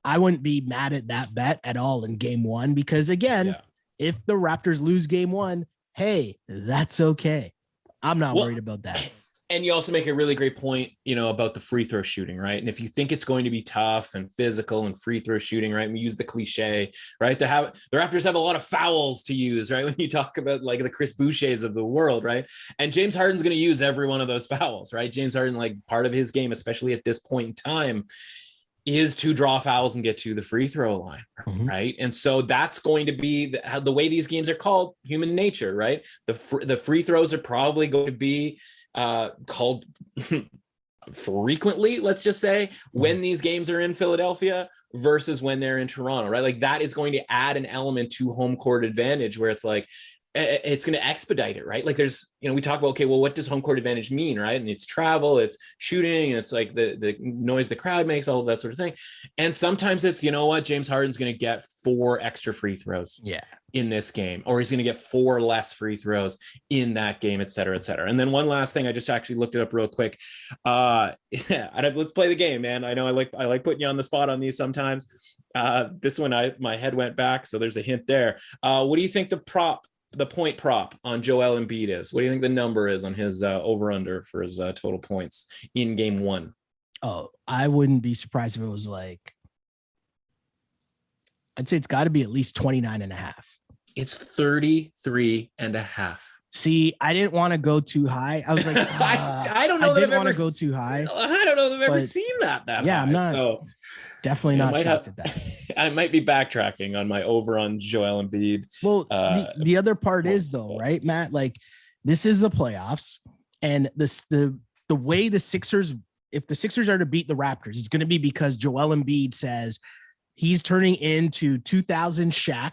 Speaker 2: I wouldn't be mad at that bet at all in game 1, because again, if the Raptors lose game 1, hey, that's okay. I'm not worried about that.
Speaker 3: And you also make a really great point, you know, about the free throw shooting, right? And if you think it's going to be tough and physical and free throw shooting, right? We use the cliche, right? The Raptors have a lot of fouls to use, right? When you talk about like the Chris Bouchers of the world, right? And James Harden's going to use every one of those fouls, right? James Harden, like, part of his game, especially at this point in time, is to draw fouls and get to the free throw line, right? And so that's going to be the way these games are called, human nature, right? The free throws are probably going to be called frequently, let's just say, when these games are in Philadelphia versus when they're in Toronto, right? Like, that is going to add an element to home court advantage where it's like, it's going to expedite it, right? Like, there's, you know, we talk about, okay, well, what does home court advantage mean, right? And it's travel, it's shooting, and it's like the noise the crowd makes, all of that sort of thing. And sometimes it's, you know what, James Harden's going to get 4 extra free throws in this game, or he's going to get 4 less free throws in that game, et cetera, et cetera. And then one last thing, I just actually looked it up real quick. Let's play the game, man. I know I like putting you on the spot on these sometimes. This one, my head went back, so there's a hint there. What do you think the point prop on Joel Embiid is? What do you think the number is on his over under for his total points in game 1?
Speaker 2: Oh, I wouldn't be surprised if it was like, I'd say it's got to be at least 29.5.
Speaker 3: It's 33.5.
Speaker 2: See, I didn't want to go too high. I was like,
Speaker 3: I don't know. I didn't want to go
Speaker 2: too high.
Speaker 3: I don't know that I've ever seen that high.
Speaker 2: I'm not. So definitely not shocked at that.
Speaker 3: I might be backtracking on my over on Joel Embiid.
Speaker 2: Well, the other part is though, right, Matt? Like, this is the playoffs, and the way the Sixers if the Sixers are to beat the Raptors, it's going to be because Joel Embiid says he's turning into 2000 Shaq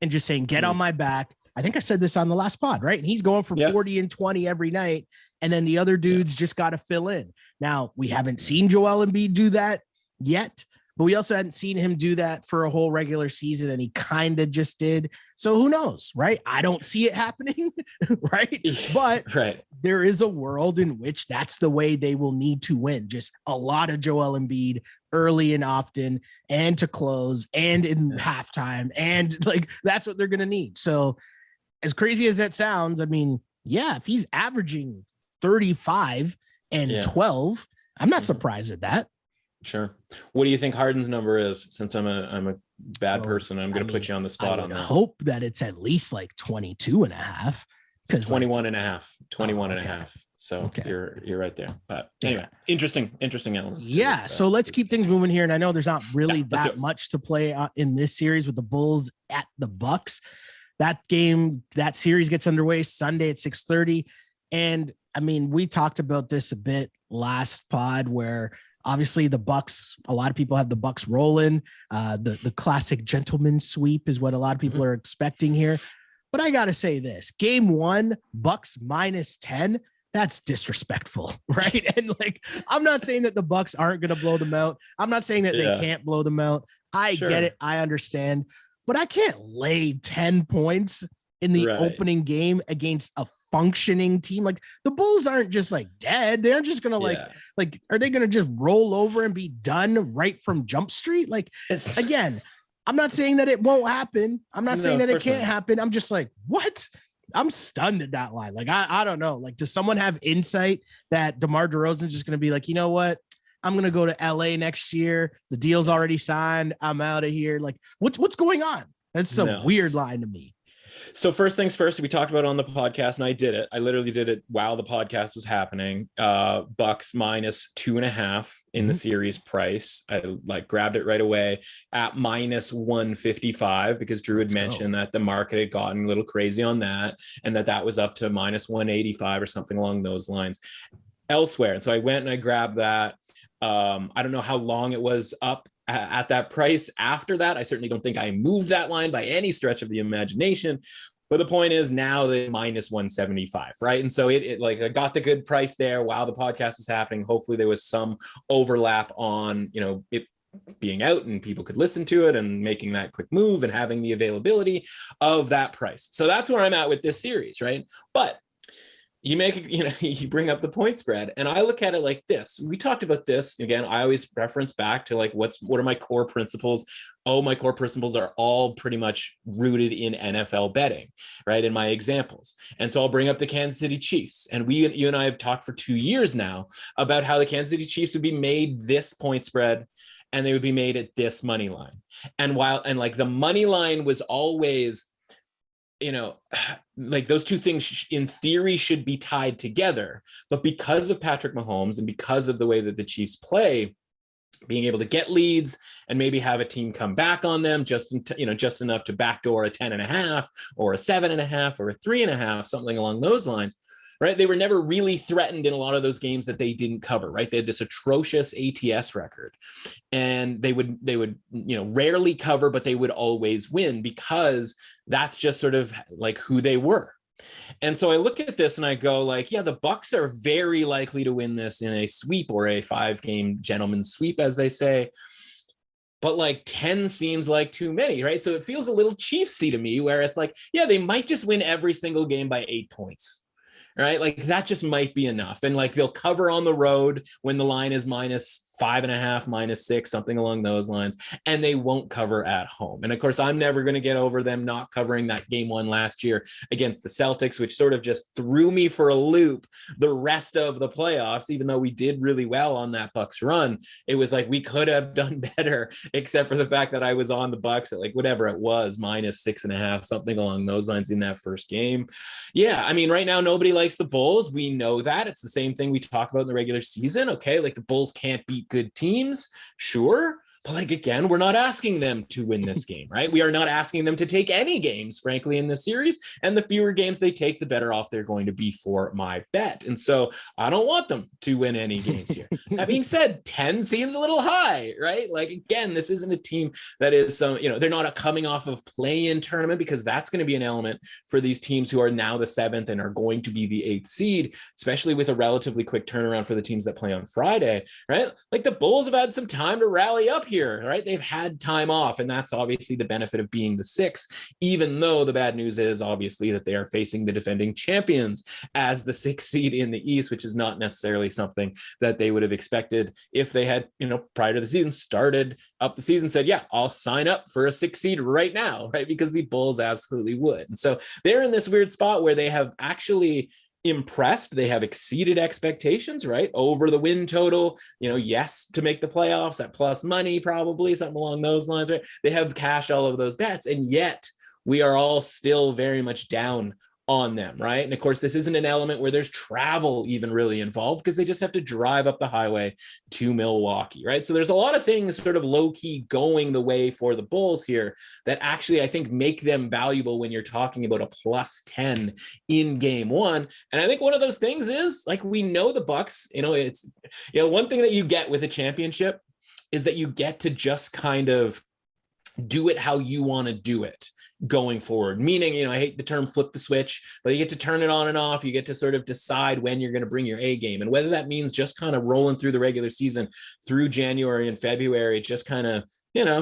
Speaker 2: and just saying, get on my back. I think I said this on the last pod, right? And he's going for 40 and 20 every night. And then the other dudes just got to fill in. Now, we haven't seen Joel Embiid do that yet, but we also hadn't seen him do that for a whole regular season, and he kind of just did. So who knows, right? I don't see it happening, right? But there is a world in which that's the way they will need to win. Just a lot of Joel Embiid early and often, and to close, and in halftime, and like that's what they're going to need. So as crazy as that sounds, I mean, yeah, if he's averaging 35 and 12, I'm not surprised at that.
Speaker 3: Sure. What do you think Harden's number is? Since I'm a bad person, I'm going to put you on the spot on that. I
Speaker 2: hope that it's at least like 22 and a half.
Speaker 3: It's 21 and a half, 21 and a half. So you're right there. But anyway, interesting elements.
Speaker 2: Yeah. So let's keep things moving here. And I know there's not really that much to play in this series with the Bulls at the Bucks. That series gets underway Sunday at 6:30. And I mean, we talked about this a bit last pod where obviously the Bucks, a lot of people have the Bucks rolling. The classic gentleman sweep is what a lot of people are expecting here. But I got to say this, game one, Bucks -10, that's disrespectful, right? And like, I'm not saying that the Bucks aren't going to blow them out. I'm not saying that they can't blow them out. I get it. I understand. But I can't lay 10 points in the opening game against a functioning team. Like the Bulls aren't just like dead. They aren't just going to like, are they going to just roll over and be done right from Jump Street? Like, again, I'm not saying that it won't happen. I'm not saying that it can't happen. I'm just like, what? I'm stunned at that line. Like, I don't know. Like, does someone have insight that DeMar DeRozan is just going to be like, you know what? I'm going to go to LA next year. The deal's already signed. I'm out of here. Like, what's going on? That's a weird line to me.
Speaker 3: So first things first, we talked about it on the podcast, and I did it. I literally did it while the podcast was happening. Bucks -2.5 in the series price. I grabbed it right away at -155 because Drew had mentioned that the market had gotten a little crazy on that, and that was up to -185 or something along those lines elsewhere. And so I went and I grabbed that. I don't know how long it was up at that price after that. I certainly don't think I moved that line by any stretch of the imagination. But the point is now the -175, right? And so it I got the good price there while the podcast was happening. Hopefully there was some overlap on, it being out and people could listen to it and making that quick move and having the availability of that price. So that's where I'm at with this series, right? But you bring up the point spread, and I look at it like this. We talked about this again. I always reference back to what are my core principles? My core principles are all pretty much rooted in NFL betting, right? In my examples. And so I'll bring up the Kansas City Chiefs, and you and I have talked for 2 years now about how the Kansas City Chiefs would be made this point spread, and they would be made at this money line. And the money line was always, those two things in theory should be tied together, but because of Patrick Mahomes and because of the way that the Chiefs play, being able to get leads and maybe have a team come back on them just enough to backdoor a 10.5 or a 7.5 or a 3.5, something along those lines, right? They were never really threatened in a lot of those games that they didn't cover, right? They had this atrocious ATS record, and they would rarely cover, but they would always win because that's just sort of like who they were. And so I look at this and I go the Bucks are very likely to win this in a sweep or a 5-game gentleman's sweep, as they say. But 10 seems like too many, right? So it feels a little Chiefsy to me, where it's they might just win every single game by 8 points. Right? That just might be enough. And they'll cover on the road when the line is -5.5, -6, something along those lines. And they won't cover at home. And of course, I'm never going to get over them not covering that game one last year against the Celtics, which sort of just threw me for a loop the rest of the playoffs. Even though we did really well on that Bucks run, it was we could have done better, except for the fact that I was on the Bucks at whatever it was, -6.5, something along those lines in that first game. Yeah. I mean, right now, nobody likes the Bulls. We know that. It's the same thing we talk about in the regular season. Okay. The Bulls can't beat good teams. Sure. But like, again, we're not asking them to win this game, right? We are not asking them to take any games, frankly, in this series. And the fewer games they take, the better off they're going to be for my bet. And so I don't want them to win any games here. That being said, 10 seems a little high, right? Like, again, this isn't a team that is they're not coming off of play-in tournament, because that's going to be an element for these teams who are now the 7th and are going to be the 8th seed, especially with a relatively quick turnaround for the teams that play on Friday, right? Like, the Bulls have had some time to rally up here, right? They've had time off, and that's obviously the benefit of being the 6th, even though the bad news is obviously that they are facing the defending champions as the 6th seed in the East, which is not necessarily something that they would have expected if they had, prior to the season, started up the season, said, yeah, I'll sign up for a 6th seed right now, right? Because the Bulls absolutely would. And so they're in this weird spot where they have actually impressed. They have exceeded expectations, right? Over the win total, yes, to make the playoffs at plus money, probably something along those lines, right? They have cashed all of those bets, and yet we are all still very much down on them, right? And of course, this isn't an element where there's travel even really involved, because they just have to drive up the highway to Milwaukee, right? So there's a lot of things sort of low-key going the way for the Bulls here that actually I think make them valuable when you're talking about a plus 10 in game one. And I think one of those things is, like, we know the Bucks, it's, one thing that you get with a championship is that you get to just kind of do it how you want to do it going forward. Meaning, I hate the term flip the switch, but you get to turn it on and off. You get to sort of decide when you're going to bring your A game. And whether that means just kind of rolling through the regular season through January and February, just kind of,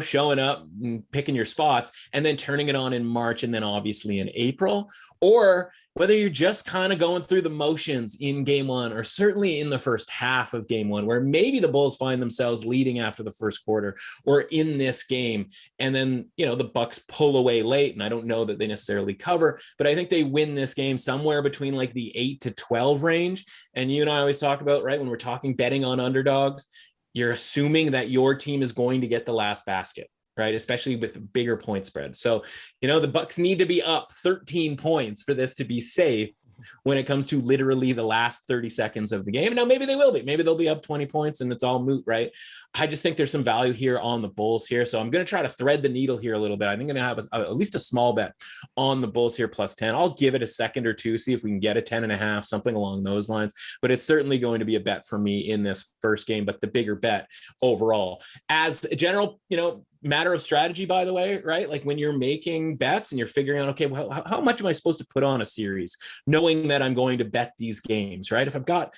Speaker 3: showing up and picking your spots, and then turning it on in March, and then obviously in April, or whether you're just kind of going through the motions in game one, or certainly in the first half of game one, where maybe the Bulls find themselves leading after the first quarter or in this game. And then, the Bucks pull away late, and I don't know that they necessarily cover, but I think they win this game somewhere between like the 8 to 12 range. And you and I always talk about, right, when we're talking betting on underdogs, you're assuming that your team is going to get the last basket, right? Especially with bigger point spread. So, the Bucks need to be up 13 points for this to be safe when it comes to literally the last 30 seconds of the game. Now, maybe they will be. Maybe they'll be up 20 points and it's all moot, right? I just think there's some value here on the Bulls here. So I'm going to try to thread the needle here a little bit. I think I'm going to have at least a small bet on the Bulls here plus 10. I'll give it a second or two, see if we can get a 10.5, something along those lines. But it's certainly going to be a bet for me in this first game, but the bigger bet overall. As a general, matter of strategy, by the way, right? Like, when you're making bets and you're figuring out, okay, well, how much am I supposed to put on a series, knowing that I'm going to bet these games, right? If I've got,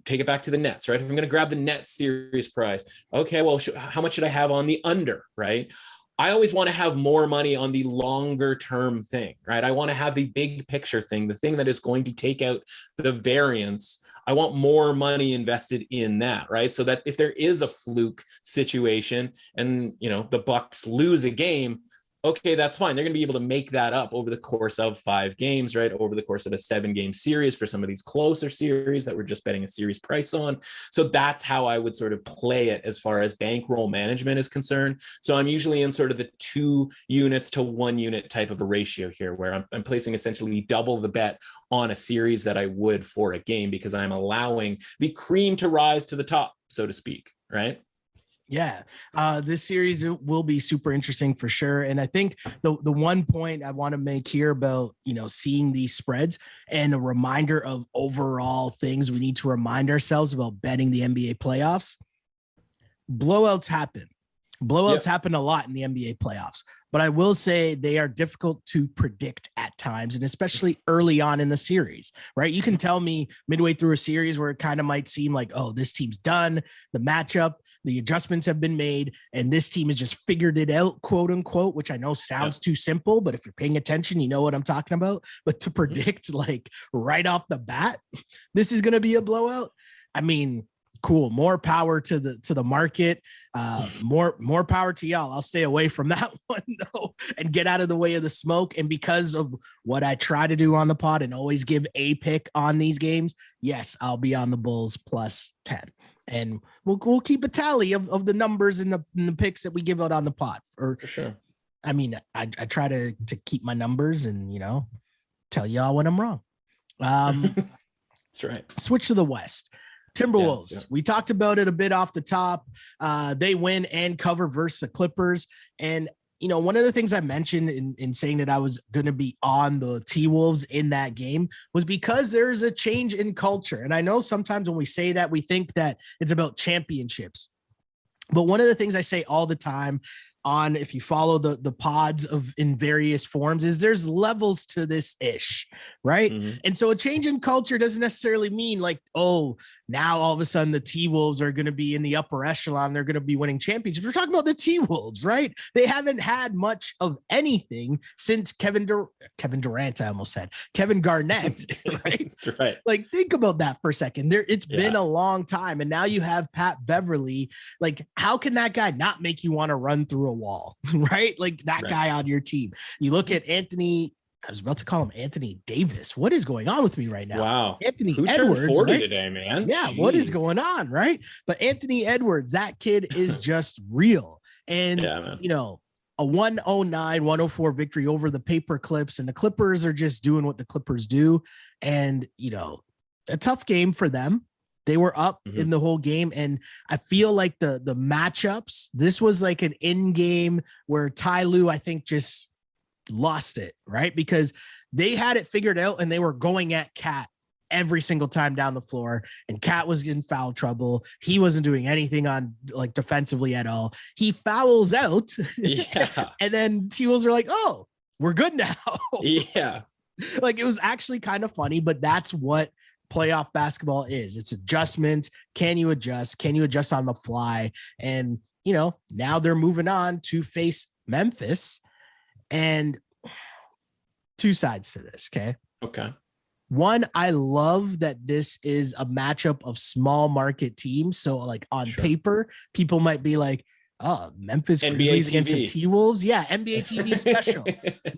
Speaker 3: take it back to the Nets, right? If I'm going to grab the Nets series price, okay, well, how much should I have on the under, right? I always want to have more money on the longer term thing, right? I want to have the big picture thing, the thing that is going to take out the variance. I want more money invested in that, right? So that if there is a fluke situation and, the Bucks lose a game, okay, that's fine. They're going to be able to make that up over the course of 5 games, right? Over the course of a 7-game series for some of these closer series that we're just betting a series price on. So that's how I would sort of play it as far as bankroll management is concerned. So I'm usually in sort of the 2 units to 1 unit type of a ratio here, where I'm placing essentially double the bet on a series that I would for a game, because I'm allowing the cream to rise to the top, so to speak, right?
Speaker 2: Yeah, this series will be super interesting for sure. And I think the one point I want to make here about, seeing these spreads and a reminder of overall things we need to remind ourselves about betting the NBA playoffs. Blowouts happen. Blowouts happen a lot in the NBA playoffs, but I will say they are difficult to predict at times, and especially early on in the series, right? You can tell me midway through a series where it kind of might seem like, oh, this team's done, the matchup, the adjustments have been made, and this team has just figured it out, quote unquote, which I know sounds too simple, but if you're paying attention, you know what I'm talking about. But to predict like right off the bat, this is going to be a blowout. I mean, cool. More power to the market. More power to y'all. I'll stay away from that one though, and get out of the way of the smoke. And because of what I try to do on the pod and always give a pick on these games, yes, I'll be on the Bulls plus 10. And we'll keep a tally of the numbers and the picks that we give out on the pod. For
Speaker 3: sure.
Speaker 2: I mean, I try to keep my numbers and, tell y'all when I'm wrong.
Speaker 3: That's right.
Speaker 2: Switch to the West. Timberwolves.
Speaker 3: Yeah.
Speaker 2: We talked about it a bit off the top. They win and cover versus the Clippers. And, you know, one of the things I mentioned in saying that I was going to be on the T-Wolves in that game was because there's a change in culture. And I know sometimes when we say that, we think that it's about championships. But one of the things I say all the time on, if you follow the pods in various forms, is there's levels to this ish, right?
Speaker 3: Mm-hmm.
Speaker 2: And so a change in culture doesn't necessarily mean like, oh, now all of a sudden the T-Wolves are going to be in the upper echelon. They're going to be winning championships. We're talking about the T-Wolves, right? They haven't had much of anything since Kevin Durant, I almost said Kevin Garnett, right?
Speaker 3: That's right.
Speaker 2: Like, think about that for a second. It's been a long time. And now you have Pat Beverly. Like, how can that guy not make you want to run through a wall, right? Like that guy on your team. You look at Anthony, I was about to call him Anthony Davis. What is going on with me right now?
Speaker 3: Wow.
Speaker 2: Anthony
Speaker 3: Who
Speaker 2: Edwards,
Speaker 3: turned 40
Speaker 2: right?
Speaker 3: today, man?
Speaker 2: Yeah.
Speaker 3: Jeez.
Speaker 2: What is going on, right? But Anthony Edwards, that kid is just real. And, you know, a 109, 104 victory over the Paper Clips, and the Clippers are just doing what the Clippers do. And, you know, a tough game for them. They were up in the whole game. And I feel like the matchups, this was like an in-game where Ty Lue, I think, just lost it, right? Because they had it figured out and they were going at Cat every single time down the floor. And Cat was in foul trouble. He wasn't doing anything on like defensively at all. He fouls out.
Speaker 3: Yeah.
Speaker 2: And then T-Wolves are like, oh, we're good now.
Speaker 3: Yeah.
Speaker 2: Like, it was actually kind of funny, but that's what playoff basketball is. It's adjustments. Can you adjust? Can you adjust on the fly? And, you know, now they're moving on to face Memphis. And two sides to this. Okay. One, I love that this is a matchup of small market teams. So like on paper, people might be like, oh, Memphis Grizzlies against the T-Wolves. Yeah, NBA TV special.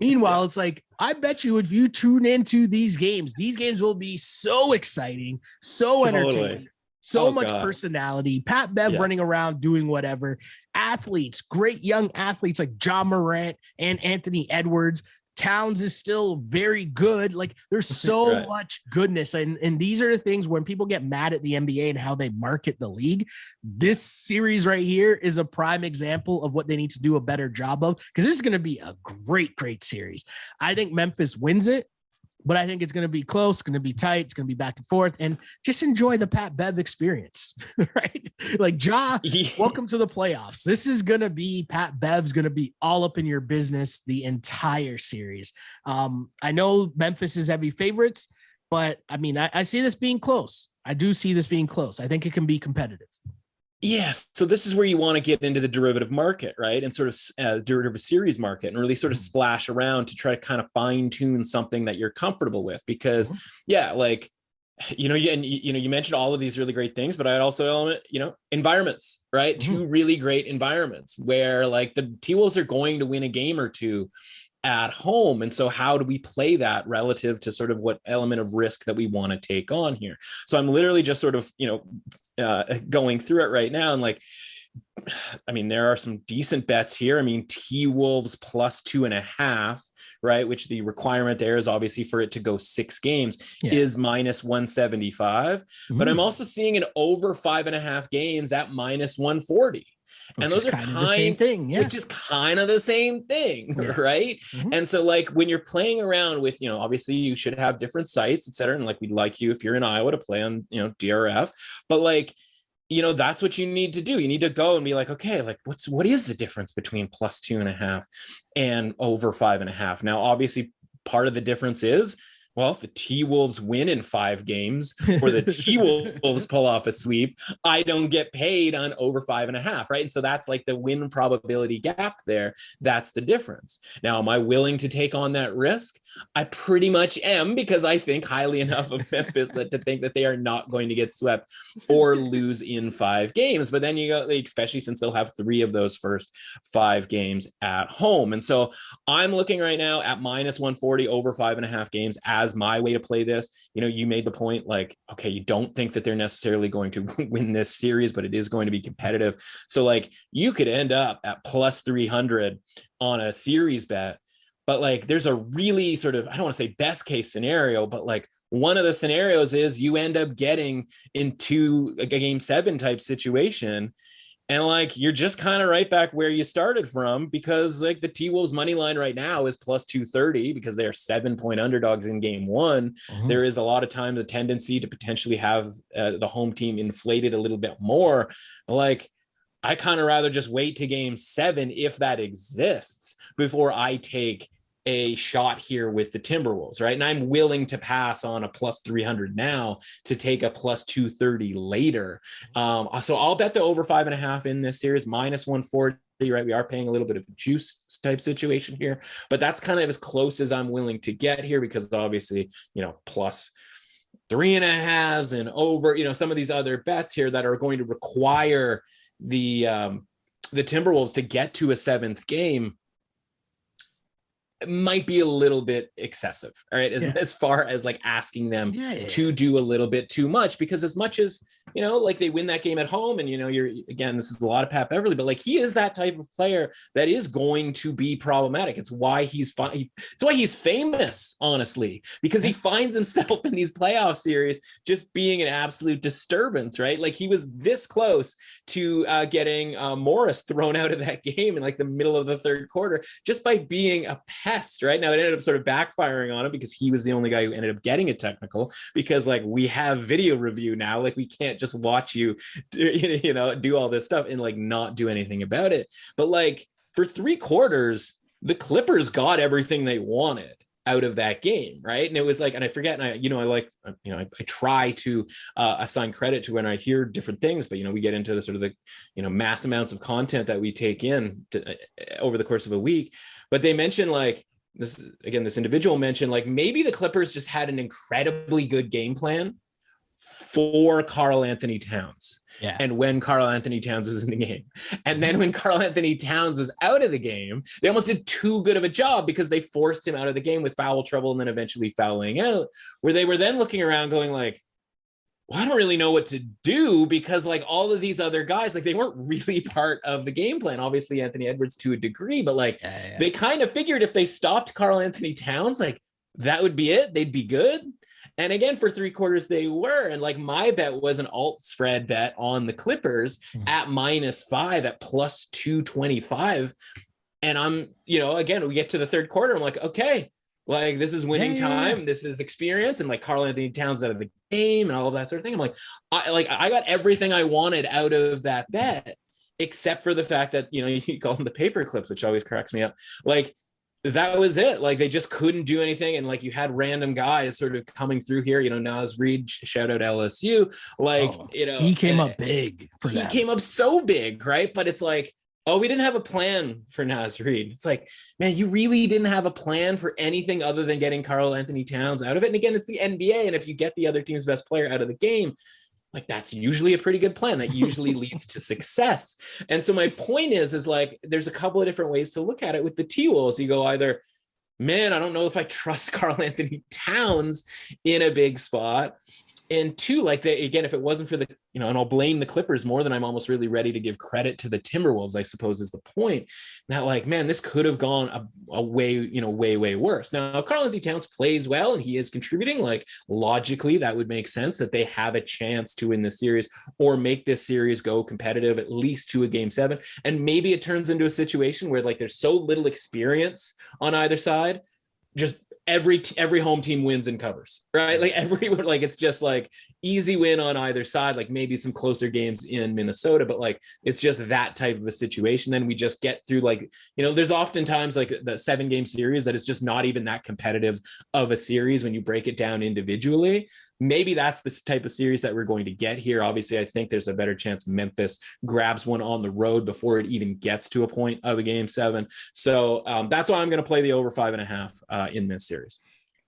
Speaker 2: Meanwhile, it's like, I bet you if you tune into these games will be so exciting, so entertaining, so much personality. Pat Bev running around doing whatever. Athletes, great young athletes like Ja Morant and Anthony Edwards. Towns is still very good. Like, there's so much goodness. And these are the things when people get mad at the NBA and how they market the league. This series right here is a prime example of what they need to do a better job of, because this is going to be a great series. I think Memphis wins it, but I think it's going to be close. It's going to be tight. It's going to be back and forth, and just enjoy the Pat Bev experience, right? Like, welcome to the playoffs. This is going to be Pat Bev's going to be all up in your business the entire series. I know Memphis is heavy favorites, but I mean, I see this being close. I do see this being close. I think it can be competitive.
Speaker 3: Yes. So this is where you want to get into the derivative market, right? And sort of derivative series market, and really sort of splash around to try to kind of fine tune something that you're comfortable with, because like, you know, you mentioned all of these really great things, but I'd also element, you know, environments, right? Two really great environments where like the T-Wolves are going to win a game or two at home. And so how do we play that relative to sort of what element of risk that we want to take on here? So I'm literally just sort of, you know, going through it right now. And like, I mean, there are some decent bets here. I mean, T-Wolves plus 2.5, right? Which the requirement there is obviously for it to go 6 games is minus 175. But I'm also seeing an over 5.5 games at minus 140. And those are kind of the same thing, which is kind of the same thing, right? And so like when you're playing around with, you know, obviously you should have different sites, et cetera. And like, we'd like you, if you're in Iowa, to play on, you know, DRF, but like, you know, that's what you need to do. You need to go and be like, okay, like what is the difference between plus 2.5 and over 5.5? Now, obviously part of the difference is, well, if the T-Wolves win in 5 games or the T-Wolves pull off a sweep, I don't get paid on over 5.5, right? And so that's like the win probability gap there. That's the difference. Now, am I willing to take on that risk? I pretty much am, because I think highly enough of Memphis to think that they are not going to get swept or lose in 5 games. But then you go, especially since they'll have 3 of those first 5 games at home. And so I'm looking right now at minus 140 over 5.5 games as my way to play this. You know, you made the point, like, okay, you don't think that they're necessarily going to win this series, but it is going to be competitive. So like, you could end up at plus 300 on a series bet, but like, there's a really sort of, I don't want to say best case scenario, but like one of the scenarios is you end up getting into a game 7 type situation. And like, you're just kind of right back where you started from, because like the T-Wolves money line right now is plus 230 because they are 7-point underdogs in game 1. There is a lot of times a tendency to potentially have the home team inflated a little bit more. Like, I kind of rather just wait to game 7 if that exists before I take a shot here with the Timberwolves, right? And I'm willing to pass on a plus 300 now to take a plus 230 later. So I'll bet the over 5.5 in this series, minus 140, right? We are paying a little bit of a juice type situation here, but that's kind of as close as I'm willing to get here, because obviously, plus 3.5s and over, some of these other bets here that are going to require the Timberwolves to get to a 7th game might be a little bit excessive, all right, as far as like asking them to do a little bit too much, because as much as like they win that game at home, and you're, again, this is a lot of Pat Beverley, but like he is that type of player that is going to be problematic. It's why he's it's why he's famous, honestly, because he finds himself in these playoff series just being an absolute disturbance, right? Like he was this close to getting Morris thrown out of that game in like the middle of the 3rd quarter just by being a pest, right? Now it ended up sort of backfiring on him because he was the only guy who ended up getting a technical, because like we have video review now, like we can't just watch you do all this stuff and like not do anything about it. But like for 3 quarters, the Clippers got everything they wanted out of that game, right? And it was like, and I forget, and I try to assign credit to when I hear different things, but we get into the sort of the mass amounts of content that we take in over the course of a week. But they mentioned like this individual mentioned like maybe the Clippers just had an incredibly good game plan for Karl Anthony Towns.
Speaker 2: Yeah.
Speaker 3: And when Karl Anthony Towns was in the game, and then when Karl Anthony Towns was out of the game, they almost did too good of a job because they forced him out of the game with foul trouble and then eventually fouling out, where they were then looking around going like, well, I don't really know what to do, because like all of these other guys, like they weren't really part of the game plan. Obviously Anthony Edwards to a degree, but like they kind of figured if they stopped Karl Anthony Towns, like that would be it. They'd be good. And again, for 3 quarters, they were. And like my bet was an alt spread bet on the Clippers at -5 at plus 225. And I'm, again, we get to the 3rd quarter. I'm like, okay, like this is winning time. This is experience. And like Karl Anthony Towns out of the game and all of that sort of thing. I'm like, I got everything I wanted out of that bet, except for the fact that, you call them the paper clips, which always cracks me up. Like, that was it. Like they just couldn't do anything. And like you had random guys sort of coming through here, Naz Reid, shout out LSU. Like,
Speaker 2: he came up big for that.
Speaker 3: He came up so big, right? But it's like, oh, we didn't have a plan for Naz Reid. It's like, man, you really didn't have a plan for anything other than getting Karl Anthony Towns out of it. And again, it's the NBA. And if you get the other team's best player out of the game, like that's usually a pretty good plan. That usually leads to success. And so my point is like, there's a couple of different ways to look at it with the T-Wolves. You go either, man, I don't know if I trust Karl Anthony Towns in a big spot. And 2, like again, if it wasn't for the, and I'll blame the Clippers more than I'm almost really ready to give credit to the Timberwolves, I suppose is the point. Now, like, man, this could have gone a way, way worse. Now, Karl Anthony Towns plays well and he is contributing. Like logically, that would make sense that they have a chance to win this series or make this series go competitive, at least to a game 7. And maybe it turns into a situation where like there's so little experience on either side, just every home team wins and covers, right? Like everyone, like it's just like easy win on either side, like maybe some closer games in Minnesota, but like it's just that type of a situation. Then we just get through like, there's oftentimes like the 7-game series that is just not even that competitive of a series when you break it down individually. Maybe that's this type of series that we're going to get here. Obviously, I think there's a better chance Memphis grabs one on the road before it even gets to a point of a game 7. So that's why I'm going to play the over 5.5 in this series.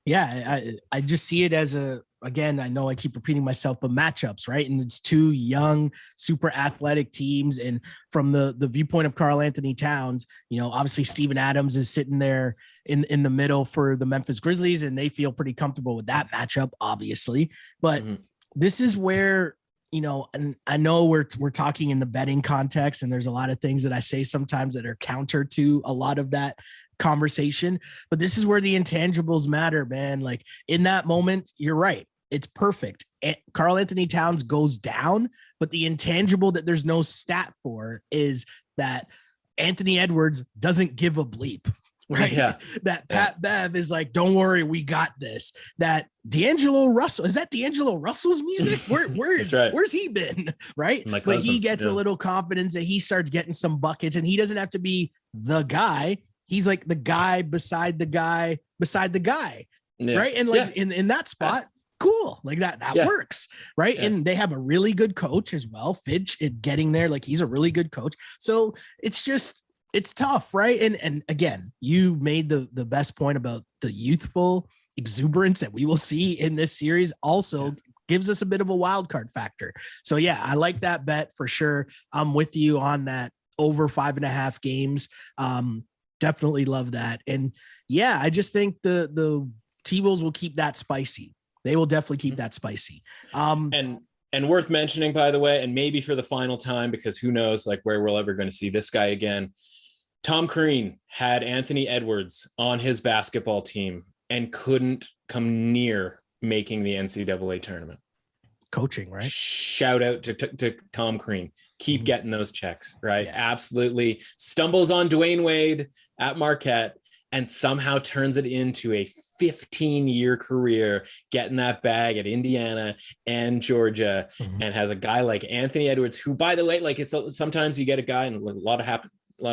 Speaker 2: Yeah, I just see it as again, I know I keep repeating myself, but matchups, right? And it's 2 young, super athletic teams. And from the viewpoint of Karl Anthony Towns, obviously Steven Adams is sitting there in the middle for the Memphis Grizzlies, and they feel pretty comfortable with that matchup, obviously. But this is where, and I know we're talking in the betting context, and there's a lot of things that I say sometimes that are counter to a lot of that conversation, but this is where the intangibles matter, man. Like in that moment, you're right. It's perfect. Karl Anthony Towns goes down, but the intangible that there's no stat for is that Anthony Edwards doesn't give a bleep. Right.
Speaker 3: Yeah.
Speaker 2: That Pat Bev is like, don't worry, we got this. That D'Angelo Russell, is that D'Angelo Russell's music? Where's he been? Right. But he gets a little confidence that he starts getting some buckets, and he doesn't have to be the guy. He's like the guy beside the guy beside the guy. Yeah. Right. And like in that spot, cool. Like that works. Right. Yeah. And they have a really good coach as well. Fitch getting there. Like he's a really good coach. So it's tough, right? And again, you made the best point about the youthful exuberance that we will see in this series also gives us a bit of a wild card factor. So yeah, I like that bet for sure. I'm with you on that over 5.5 games. Definitely love that. And yeah, I just think the T-Wolves will keep that spicy. They will definitely keep that spicy.
Speaker 3: And worth mentioning, by the way, and maybe for the final time, because who knows like where we're ever going to see this guy again. Tom Crean had Anthony Edwards on his basketball team and couldn't come near making the NCAA tournament.
Speaker 2: Coaching, right?
Speaker 3: Shout out to Tom Crean. Keep getting those checks, right? Yeah. Absolutely. Stumbles on Dwayne Wade at Marquette and somehow turns it into a 15-year career, getting that bag at Indiana and Georgia, and has a guy like Anthony Edwards, who, by the way, like it's sometimes you get a guy, and a lot of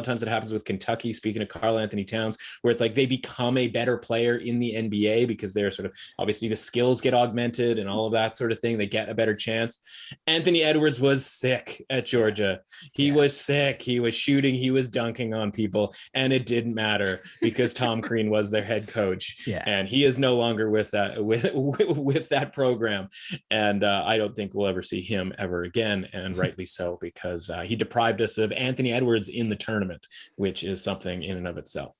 Speaker 3: times it happens with Kentucky, speaking of Karl Anthony Towns, where it's like they become a better player in the NBA because they're sort of, obviously the skills get augmented and all of that sort of thing. They get a better chance. Anthony Edwards was sick at Georgia. He was sick. He was shooting. He was dunking on people, and it didn't matter because Tom Crean was their head coach. Yeah. And he is no longer with that program. And I don't think we'll ever see him ever again. And rightly so, because he deprived us of Anthony Edwards in the tournament, which is something in and of itself.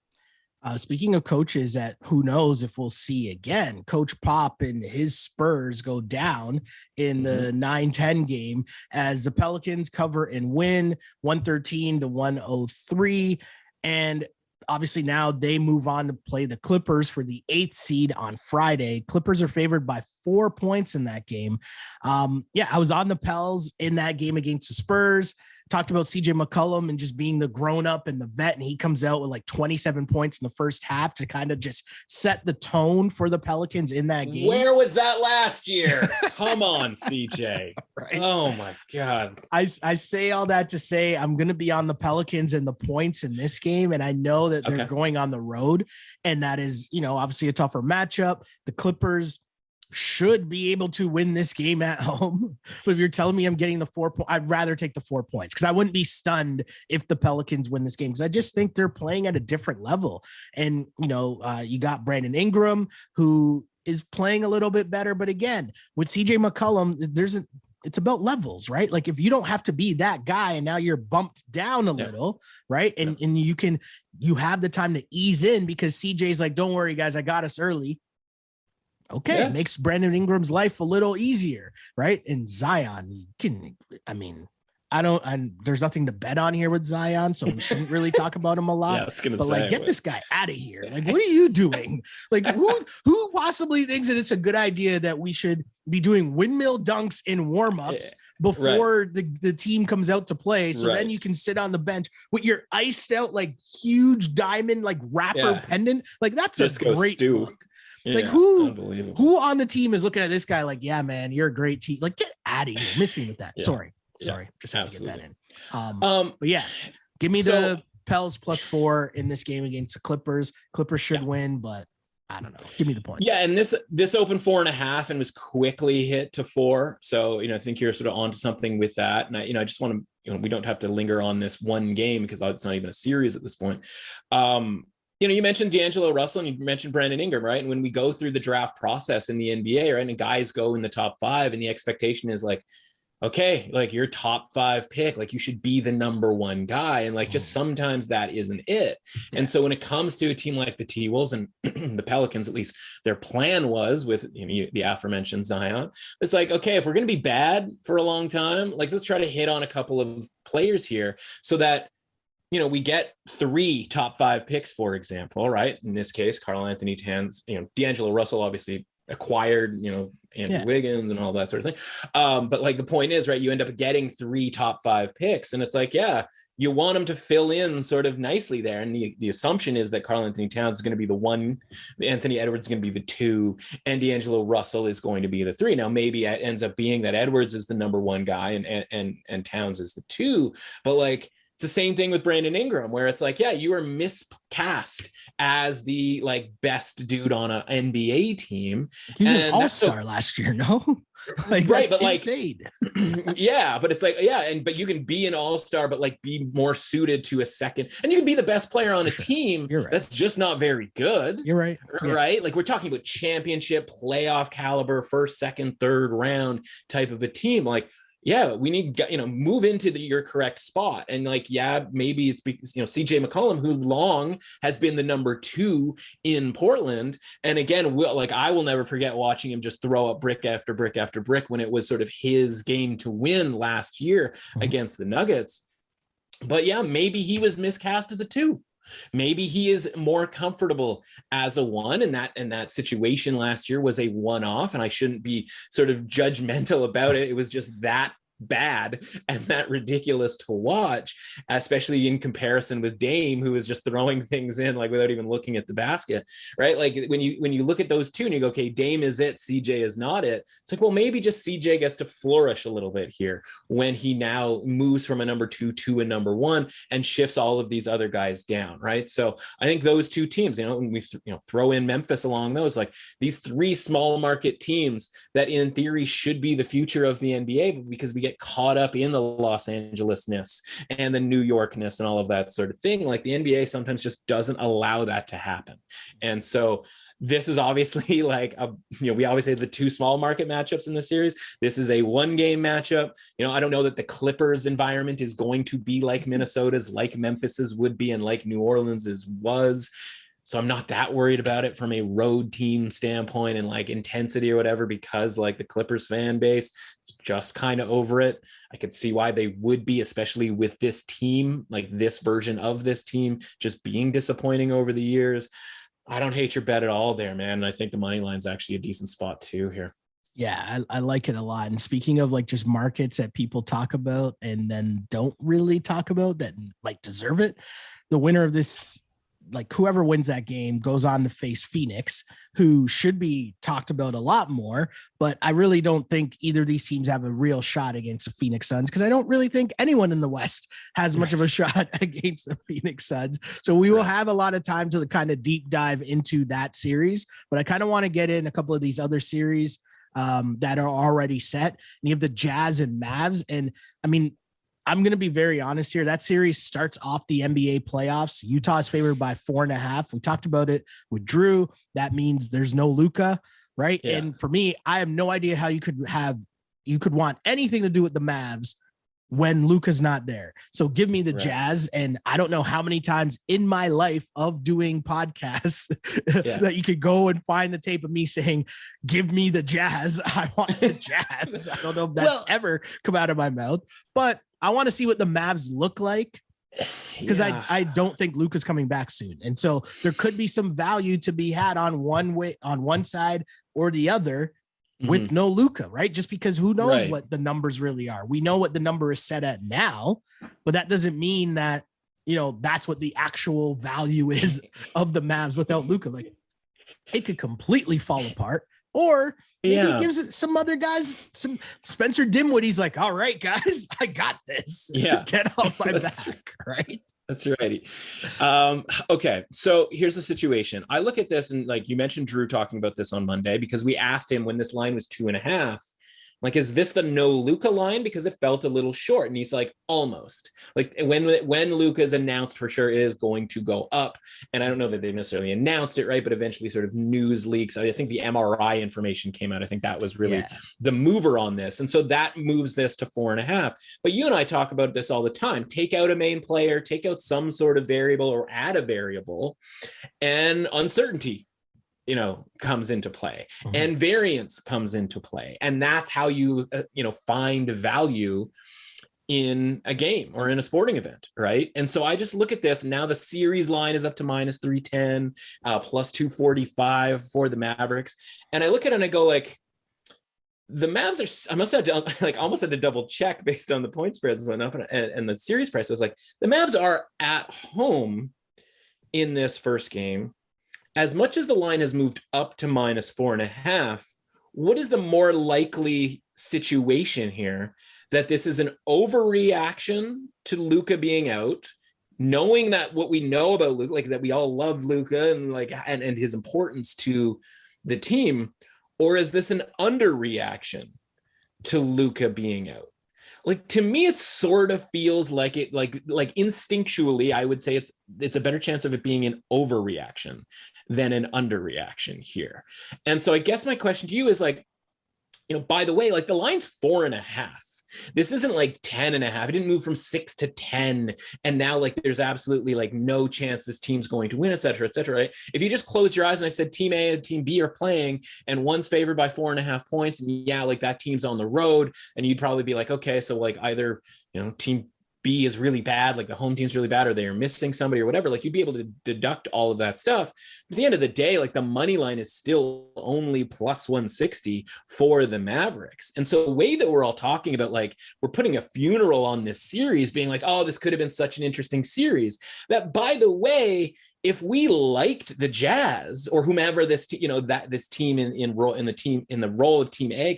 Speaker 2: Speaking of coaches that who knows if we'll see again, Coach Pop and his Spurs go down in the 9-10 game as the Pelicans cover and win 113-103. And obviously now they move on to play the Clippers for the 8th seed on Friday. Clippers are favored by 4 points in that game. I was on the Pels in that game against the Spurs. Talked about CJ McCollum and just being the grown-up and the vet, and he comes out with like 27 points in the first half to kind of just set the tone for the Pelicans in that game.
Speaker 3: Where was that last year? Come on, CJ. Right. Oh my God.
Speaker 2: I say all that to say I'm going to be on the Pelicans and the points in this game, and I know that they're going on the road, and that is, obviously a tougher matchup. The Clippers should be able to win this game at home. But if you're telling me I'm getting the 4 points, I'd rather take the 4 points because I wouldn't be stunned if the Pelicans win this game because I just think they're playing at a different level. And, you got Brandon Ingram, who is playing a little bit better. But again, with CJ McCollum, it's about levels, right? Like if you don't have to be that guy and now you're bumped down a little, right? And you have the time to ease in because CJ's like, don't worry guys, I got us early. Okay. It makes Brandon Ingram's life a little easier. Right. And Zion, there's nothing to bet on here with Zion, so we shouldn't really talk about him a lot. Get this guy out of here. Like, what are you doing? Like, who possibly thinks that it's a good idea that we should be doing windmill dunks in warmups before the team comes out to play? So then you can sit on the bench with your iced out, like huge diamond, like wrapper pendant. Like that's Disco a great look. Like who on the team is looking at this guy like, yeah, man, you're a great team. Like, get out of here. Miss me with that. Sorry. Just have to get that in. But yeah, give me the Pels +4 in this game against the Clippers. Clippers should win, but I don't know. Give me the point.
Speaker 3: Yeah, and this opened 4.5 and was quickly hit to 4. So I think you're sort of onto something with that. And I just want to, we don't have to linger on this one game because it's not even a series at this point. You mentioned D'Angelo Russell and you mentioned Brandon Ingram, right? And when we go through the draft process in the NBA, right, and guys go in the top 5, and the expectation is like, okay, like your top 5 pick, like you should be the number 1 guy. And like, just sometimes that isn't it. And so when it comes to a team like the T-Wolves and the Pelicans, at least their plan was with the aforementioned Zion, it's like, okay, if we're going to be bad for a long time, like let's try to hit on a couple of players here so that we get 3 top 5 picks, for example, right? In this case, Karl-Anthony Towns, D'Angelo Russell obviously acquired, Andrew Wiggins and all that sort of thing. But like the point is, right, you end up getting 3 top 5 picks, and it's like, you want them to fill in sort of nicely there. And the assumption is that Karl-Anthony Towns is going to be the 1, Anthony Edwards is going to be the 2, and D'Angelo Russell is going to be the 3. Now, maybe it ends up being that Edwards is the number 1 guy and Towns is the 2, but like, it's the same thing with Brandon Ingram, where it's like, you were miscast as the like best dude on an NBA team.
Speaker 2: He was an all-star last year, no? Like,
Speaker 3: right, but
Speaker 2: insane.
Speaker 3: Like, but it's like, but you can be an all-star, but like be more suited to a second, and you can be the best player on a team that's just not very good.
Speaker 2: You're right.
Speaker 3: Right? Like, we're talking about championship, playoff caliber, first, second, third round type of a team. Like, we need, move into your correct spot. And like, maybe it's because, CJ McCollum, who long has been the number 2 in Portland. And again, I will never forget watching him just throw up brick after brick after brick when it was sort of his game to win last year against the Nuggets. But maybe he was miscast as a 2. Maybe he is more comfortable as a 1, and that situation last year was a one-off, and I shouldn't be sort of judgmental about it. It was just that bad and that ridiculous to watch, especially in comparison with Dame, who is just throwing things in like without even looking at the basket, right? Like when you look at those two and you go, okay, Dame is it, CJ is not it. It's like, well, maybe just CJ gets to flourish a little bit here when he now moves from a number 2 to a number 1 and shifts all of these other guys down, right? So I think those 2 teams, when we throw in Memphis along those, like these 3 small market teams that in theory should be the future of the NBA, but because we get caught up in the Los Angeles-ness and the New Yorkness and all of that sort of thing, like the NBA sometimes just doesn't allow that to happen. And so this is obviously like we always say the 2 small market matchups in the series. This is a 1-game matchup. I don't know that the Clippers environment is going to be like Minnesota's, like Memphis's would be, and like New Orleans's was. So I'm not that worried about it from a road team standpoint and like intensity or whatever, because like the Clippers fan base is just kind of over it. I could see why they would be, especially with this team, like this version of this team just being disappointing over the years. I don't hate your bet at all there, man. And I think the money line's actually a decent spot too here.
Speaker 2: Yeah, I like it a lot. And speaking of like just markets that people talk about and then don't really talk about that like deserve it, the winner of this, like whoever wins that game goes on to face Phoenix, who should be talked about a lot more, but I really don't think either of these teams have a real shot against the Phoenix Suns, because I don't really think anyone in the West has much of a shot against the Phoenix Suns. So we will have a lot of time to kind of deep dive into that series, but I kind of want to get in a couple of these other series that are already set. And you have the Jazz and Mavs. And I mean, I'm going to be very honest here. That series starts off the NBA playoffs. Utah is favored by 4.5. We talked about it with Drew. That means there's no Luka, right? Yeah. And for me, I have no idea how you could want anything to do with the Mavs when Luka's not there. So give me the Jazz. And I don't know how many times in my life of doing podcasts that you could go and find the tape of me saying, give me the Jazz. I want the Jazz. I don't know if that's ever come out of my mouth, but I want to see what the Mavs look like, because I don't think Luka's coming back soon. And so there could be some value to be had on one side or the other with no Luka, right? Just because who knows what the numbers really are. We know what the number is set at now, but that doesn't mean that, that's what the actual value is of the Mavs without Luka. Like, it could completely fall apart, or maybe he gives it some other guys, some Spencer Dinwiddie's like, all right, guys, I got this.
Speaker 3: Yeah.
Speaker 2: Get off my back, right?
Speaker 3: That's right. Okay. So here's the situation. I look at this, and like you mentioned Drew talking about this on Monday, because we asked him when this line was 2.5, like, is this the no Luka line? Because it felt a little short. And he's like, almost. Like when Luka's announced for sure is going to go up. And I don't know that they necessarily announced it, right? But eventually sort of news leaks. I think the MRI information came out. I think that was really the mover on this. And so that moves this to 4.5. But you and I talk about this all the time. Take out a main player, take out some sort of variable or add a variable, and uncertainty comes into play, and variance comes into play. And that's how you, find value in a game or in a sporting event, right? And so I just look at this. Now the series line is up to minus 310, plus 245 for the Mavericks. And I look at it and I go like, the Mavs are, I must have done, like, almost had to double check based on the point spreads went up and the series price was like, the Mavs are at home in this first game. As much as the line has moved up to minus 4.5, what is the more likely situation here? That this is an overreaction to Luka being out, knowing that what we know about Luka, like that we all love Luka and like, and his importance to the team, or is this an underreaction to Luka being out? Like, to me, it sort of feels like it, like instinctually, I would say it's a better chance of it being an overreaction than an underreaction here. And so I guess my question to you is like, by the way, like the line's 4.5. This isn't like 10.5. It didn't move from 6 to 10. And now like there's absolutely like no chance this team's going to win, et cetera, right? If you just close your eyes and I said team A and team B are playing and one's favored by 4.5 points, and yeah, like that team's on the road, and you'd probably be like, okay, so like either, team B is really bad, like the home team's really bad, or they are missing somebody or whatever, like you'd be able to deduct all of that stuff. But at the end of the day, like the money line is still only plus 160 for the Mavericks. And so the way that we're all talking about, like we're putting a funeral on this series being like, oh, this could have been such an interesting series, that by the way, if we liked the Jazz or whomever this, this team in the role of team A,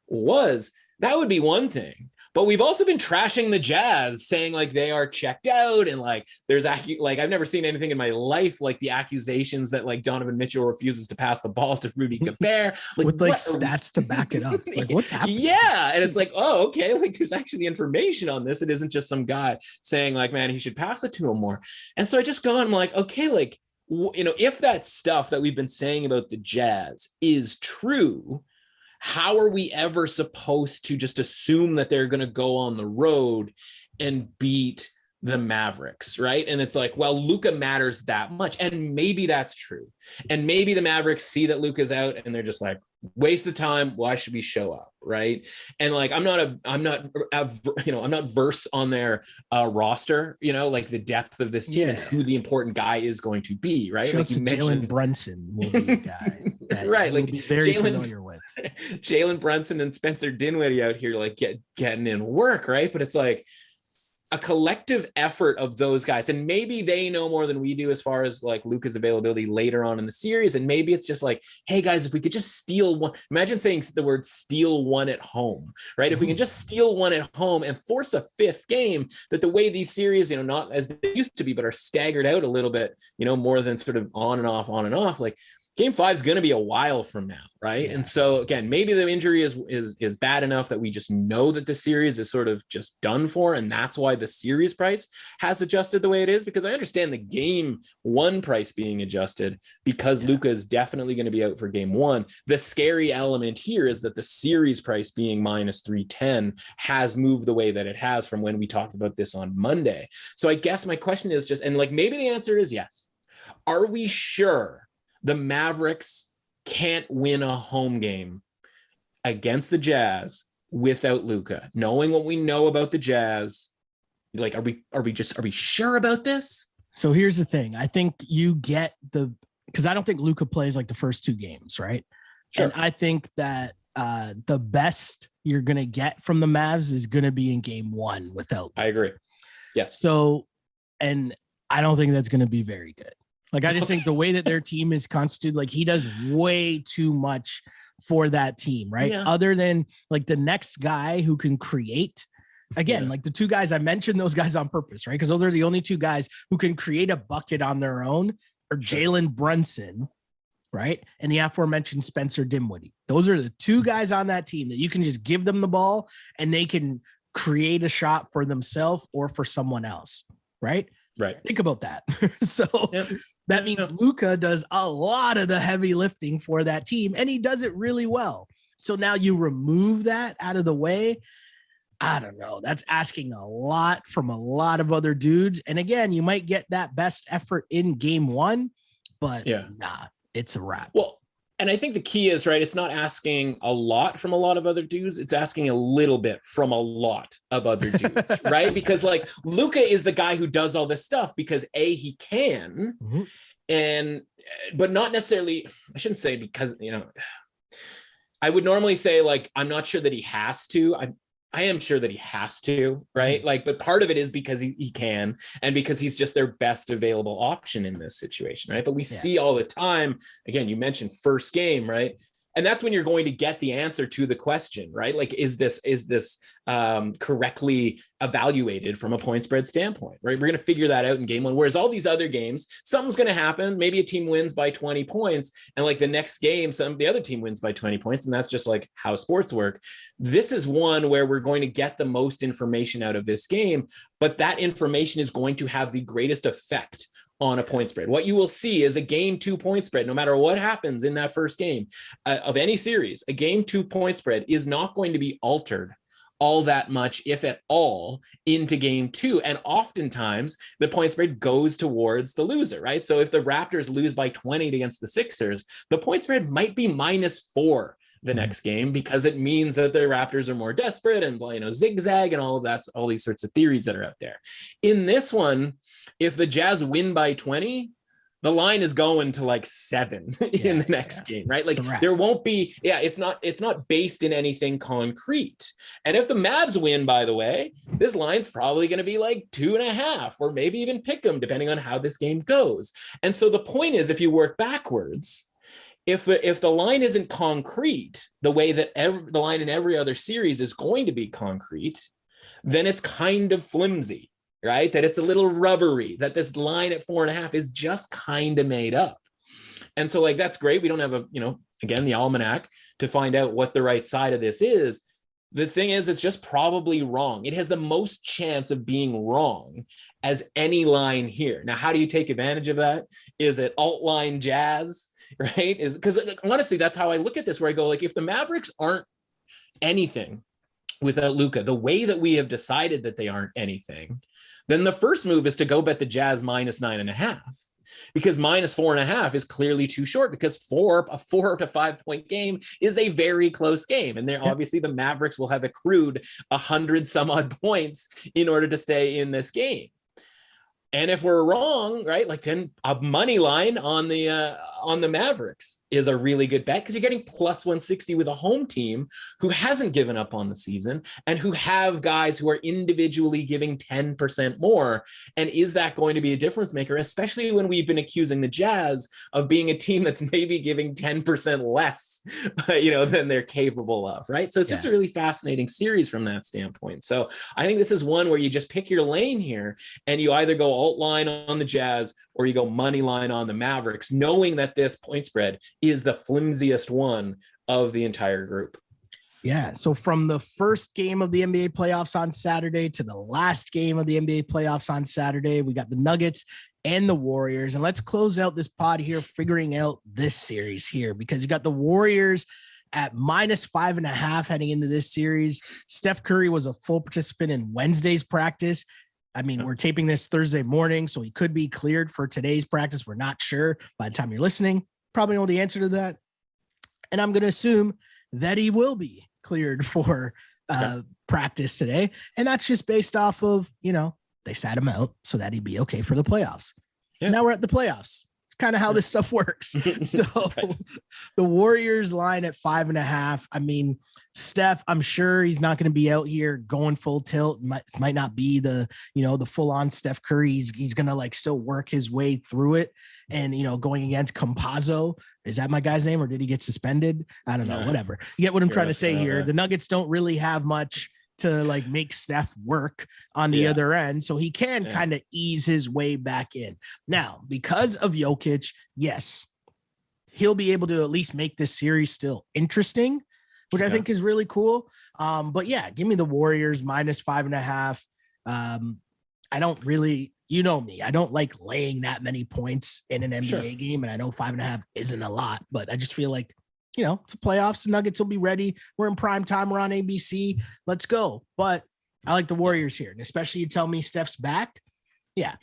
Speaker 3: was, that would be one thing. But we've also been trashing the Jazz, saying like they are checked out, and like there's like I've never seen anything in my life like the accusations that like Donovan Mitchell refuses to pass the ball to Rudy Gobert, like
Speaker 2: with like stats to back it up. It's like, what's happening?
Speaker 3: Yeah, and it's like, oh, okay, like there's actually information on this. It isn't just some guy saying like, man, he should pass it to him more. And so I just go and I'm like, okay, like if that stuff that we've been saying about the Jazz is true, how are we ever supposed to just assume that they're going to go on the road and beat the Mavericks, right? And it's like, well, Luka matters that much. And maybe that's true. And maybe the Mavericks see that Luka's out and they're just like, waste of time. Why should we show up? Right. And like, I'm not verse on their roster, like the depth of this team and who the important guy is going to be. Right. Like
Speaker 2: Jalen Brunson will be a guy that
Speaker 3: right. Like
Speaker 2: be very familiar with
Speaker 3: Jalen Brunson and Spencer Dinwiddie out here, like getting in work. Right. But it's like a collective effort of those guys. And maybe they know more than we do as far as like Luka's availability later on in the series. And maybe it's just like, hey guys, if we could just steal one, imagine saying the word steal one at home, right? If we can just steal one at home and force a fifth game, that the way these series, not as they used to be, but are staggered out a little bit, more than sort of on and off, like Game 5 is going to be a while from now, right? Yeah. And so again, maybe the injury is bad enough that we just know that the series is sort of just done for, and that's why the series price has adjusted the way it is. Because I understand the Game 1 price being adjusted because Luka is definitely going to be out for Game 1. The scary element here is that the series price being minus 310 has moved the way that it has from when we talked about this on Monday. So I guess my question is just, and like maybe the answer is yes. Are we sure the Mavericks can't win a home game against the Jazz without Luka? Knowing what we know about the Jazz, like, are we sure about this?
Speaker 2: So here's the thing. I think you get because I don't think Luka plays like the first two games, right? Sure. And I think that the best you're going to get from the Mavs is going to be in Game 1 without Luka.
Speaker 3: I agree. Yes.
Speaker 2: So, and I don't think that's going to be very good. Like, I just think the way that their team is constituted, like he does way too much for that team, right? Yeah. Other than like the next guy who can create, again, like the two guys, I mentioned those guys on purpose, right? Because those are the only two guys who can create a bucket on their own, or Jalen Brunson, right? And the aforementioned Spencer Dinwiddie. Those are the two guys on that team that you can just give them the ball and they can create a shot for themselves or for someone else, right?
Speaker 3: Right.
Speaker 2: Think about that. So that means Luka does a lot of the heavy lifting for that team, and he does it really well. So now you remove that out of the way. I don't know. That's asking a lot from a lot of other dudes. And again, you might get that best effort in Game 1, but nah, it's a wrap.
Speaker 3: Well, And I think the key is, right, it's not asking a lot from a lot of other dudes. It's asking a little bit from a lot of other dudes, right? Because like Luka is the guy who does all this stuff because he can, but not necessarily, I shouldn't say because, I would normally say like, I'm not sure that he has to. I am sure that he has to, right? Like, but part of it is because he can, and because he's just their best available option in this situation, right? But we see all the time, again, you mentioned first game, right? And that's when you're going to get the answer to the question, right? Like, is this correctly evaluated from a point spread standpoint, right? We're going to figure that out in game one. Whereas all these other games, something's going to happen. Maybe a team wins by 20 points. And like the next game, the other team wins by 20 points. And that's just like how sports work. This is one where we're going to get the most information out of this game, but that information is going to have the greatest effect on a point spread. What you will see is a game 2 point spread, no matter what happens in that first game of any series, a game 2 point spread is not going to be altered all that much, if at all, into game 2. And oftentimes the point spread goes towards the loser, right? So if the Raptors lose by 20 against the Sixers, the point spread might be -4 the next game, because it means that the Raptors are more desperate and, zigzag and all of that, all these sorts of theories that are out there. In this one, if the Jazz win by 20, the line is going to like 7 in the next game, right? Like there won't be, it's not based in anything concrete. And if the Mavs win, by the way, this line's probably going to be like 2.5 or maybe even pick them, depending on how this game goes. And so the point is, if you work backwards, if the line isn't concrete the way that the line in every other series is going to be concrete, then it's kind of flimsy, right? That it's a little rubbery, that this line at 4.5 is just kind of made up. And so like, that's great. We don't have again, the almanac to find out what the right side of this is. The thing is, it's just probably wrong. It has the most chance of being wrong as any line here. Now, how do you take advantage of that? Is it alt line Jazz? Right? Is because honestly, that's how I look at this, where I go like, if the Mavericks aren't anything without Luka, the way that we have decided that they aren't anything, then the first move is to go bet the Jazz -9.5, because -4.5 is clearly too short, because a 4 to 5 point game is a very close game. And they're obviously the Mavericks will have accrued 100 some odd points in order to stay in this game. And if we're wrong, right, like then a money line on the Mavericks is a really good bet, because you're getting +160 with a home team who hasn't given up on the season and who have guys who are individually giving 10% more. And is that going to be a difference maker, especially when we've been accusing the Jazz of being a team that's maybe giving 10% less, than they're capable of, right? So it's just a really fascinating series from that standpoint. So I think this is one where you just pick your lane here, and you either go alt line on the Jazz or you go money line on the Mavericks, knowing that this point spread is the flimsiest one of the entire group.
Speaker 2: Yeah. So from the first game of the NBA playoffs on Saturday to the last game of the NBA playoffs on Saturday, we got the Nuggets and the Warriors. And let's close out this pod here, figuring out this series here, because you got the Warriors at -5.5 heading into this series. Steph Curry was a full participant in Wednesday's practice. I mean, we're taping this Thursday morning, so he could be cleared for today's practice. We're not sure. By the time you're listening, probably know the answer to that. And I'm going to assume that he will be cleared for practice today. And that's just based off of, they sat him out so that he'd be okay for the playoffs. Yeah. Now we're at the playoffs. It's kind of how this stuff works. So the Warriors line at 5.5. I mean, Steph, I'm sure he's not going to be out here going full tilt. Might not be the full on Steph Curry. He's going to still work his way through it. And, going against Campazzo, is that my guy's name, or did he get suspended? I don't know, whatever. You get what I'm trying to say here. The Nuggets don't really have much to make Steph work on the other end. So he can kind of ease his way back in. Now, because of Jokic, yes, he'll be able to at least make this series still interesting, which I think is really cool. But yeah, give me the Warriors -5.5. I don't really, me, I don't like laying that many points in an NBA game. And I know 5.5 isn't a lot, but I just feel like, it's a playoffs. The Nuggets will be ready. We're in prime time. We're on ABC. Let's go. But I like the Warriors here. And especially you tell me Steph's back. Yeah.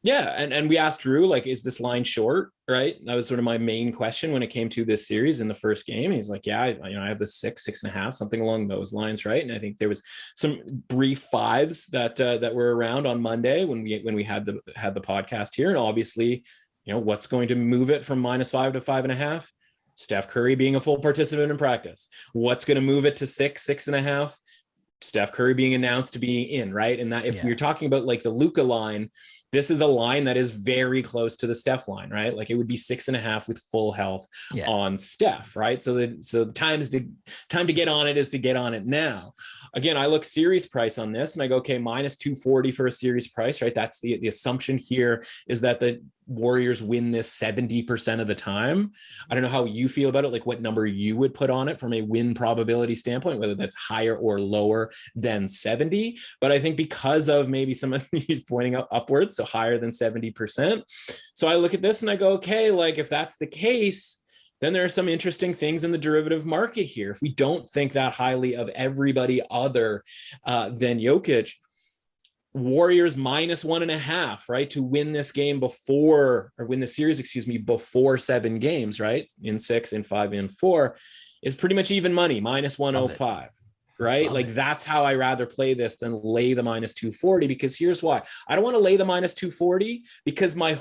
Speaker 3: Yeah, and we asked Drew, like, is this line short? Right, that was sort of my main question when it came to this series in the first game. He's like, yeah, I have the 6.5, something along those lines, right? And I think there was some brief fives that were around on Monday when we had the podcast here, and obviously, what's going to move it from -5 to 5.5? Steph Curry being a full participant in practice. What's going to move it to 6.5? Steph Curry being announced to be in, right? And that if you're talking about like the Luka line, this is a line that is very close to the Steph line, right? Like it would be 6.5 with full health on Steph, right? So the time to get on it is to get on it now. Again, I look series price on this and I go, okay, -240 for a series price, right? That's the assumption here is that the Warriors win this 70% of the time. I don't know how you feel about it, like what number you would put on it from a win probability standpoint, whether that's higher or lower than 70. But I think because of maybe some of these pointing out upwards, so higher than 70%. So I look at this and I go, okay, like if that's the case, then there are some interesting things in the derivative market here. If we don't think that highly of everybody other than Jokic, Warriors -1.5, right, to win this game win the series, before 7 games, right, in 6, in 5, in 4, is pretty much even money, -105. Right? Like that's how I rather play this than lay the -240, because here's why. I don't want to lay the -240 because my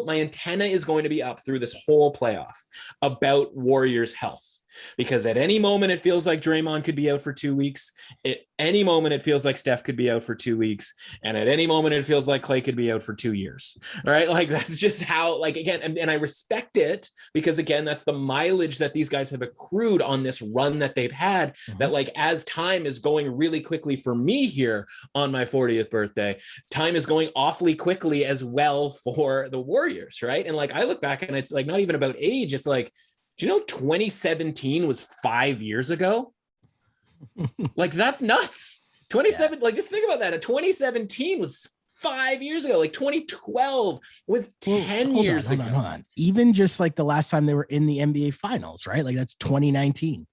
Speaker 3: antenna is going to be up through this whole playoff about Warriors health. Because at any moment, it feels like Draymond could be out for 2 weeks. At any moment, it feels like Steph could be out for 2 weeks. And at any moment, it feels like Klay could be out for 2 years. All right. Like that's just how, like, again, and I respect it because, again, that's the mileage that these guys have accrued on this run that they've had. That, like, as time is going really quickly for me here on my 40th birthday, time is going awfully quickly as well for the Warriors. Right. And like, I look back and it's like not even about age. It's like, do you know 2017 was 5 years ago? Like that's nuts. 27, like just think about that. 2017 was 5 years ago. Like 2012 was 10 years ago.
Speaker 2: Hold on. Even just like the last time they were in the NBA finals, right? Like that's 2019.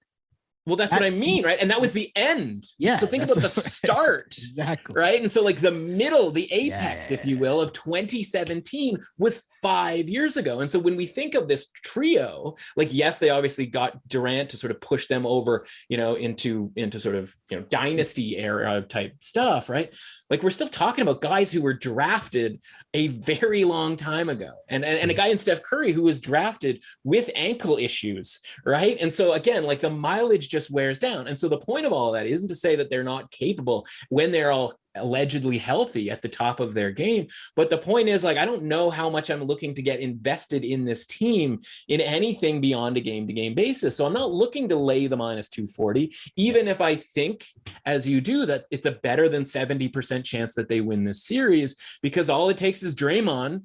Speaker 3: Well, that's what I mean, right? And that was the end.
Speaker 2: Yeah.
Speaker 3: So think about the start.
Speaker 2: Exactly.
Speaker 3: Right. And so like the middle, the apex, if you will, of 2017 was 5 years ago. And so when we think of this trio, like, yes, they obviously got Durant to sort of push them over, into sort of, dynasty era type stuff, right? Like we're still talking about guys who were drafted a very long time ago. And a guy in Steph Curry who was drafted with ankle issues, right? And so again, like the mileage just wears down. And so the point of all of that isn't to say that they're not capable when they're all allegedly healthy at the top of their game. But the point is, like, I don't know how much I'm looking to get invested in this team in anything beyond a game-to-game basis. So I'm not looking to lay the -240, even if I think, as you do, that it's a better than 70% chance that they win this series, because all it takes is Draymond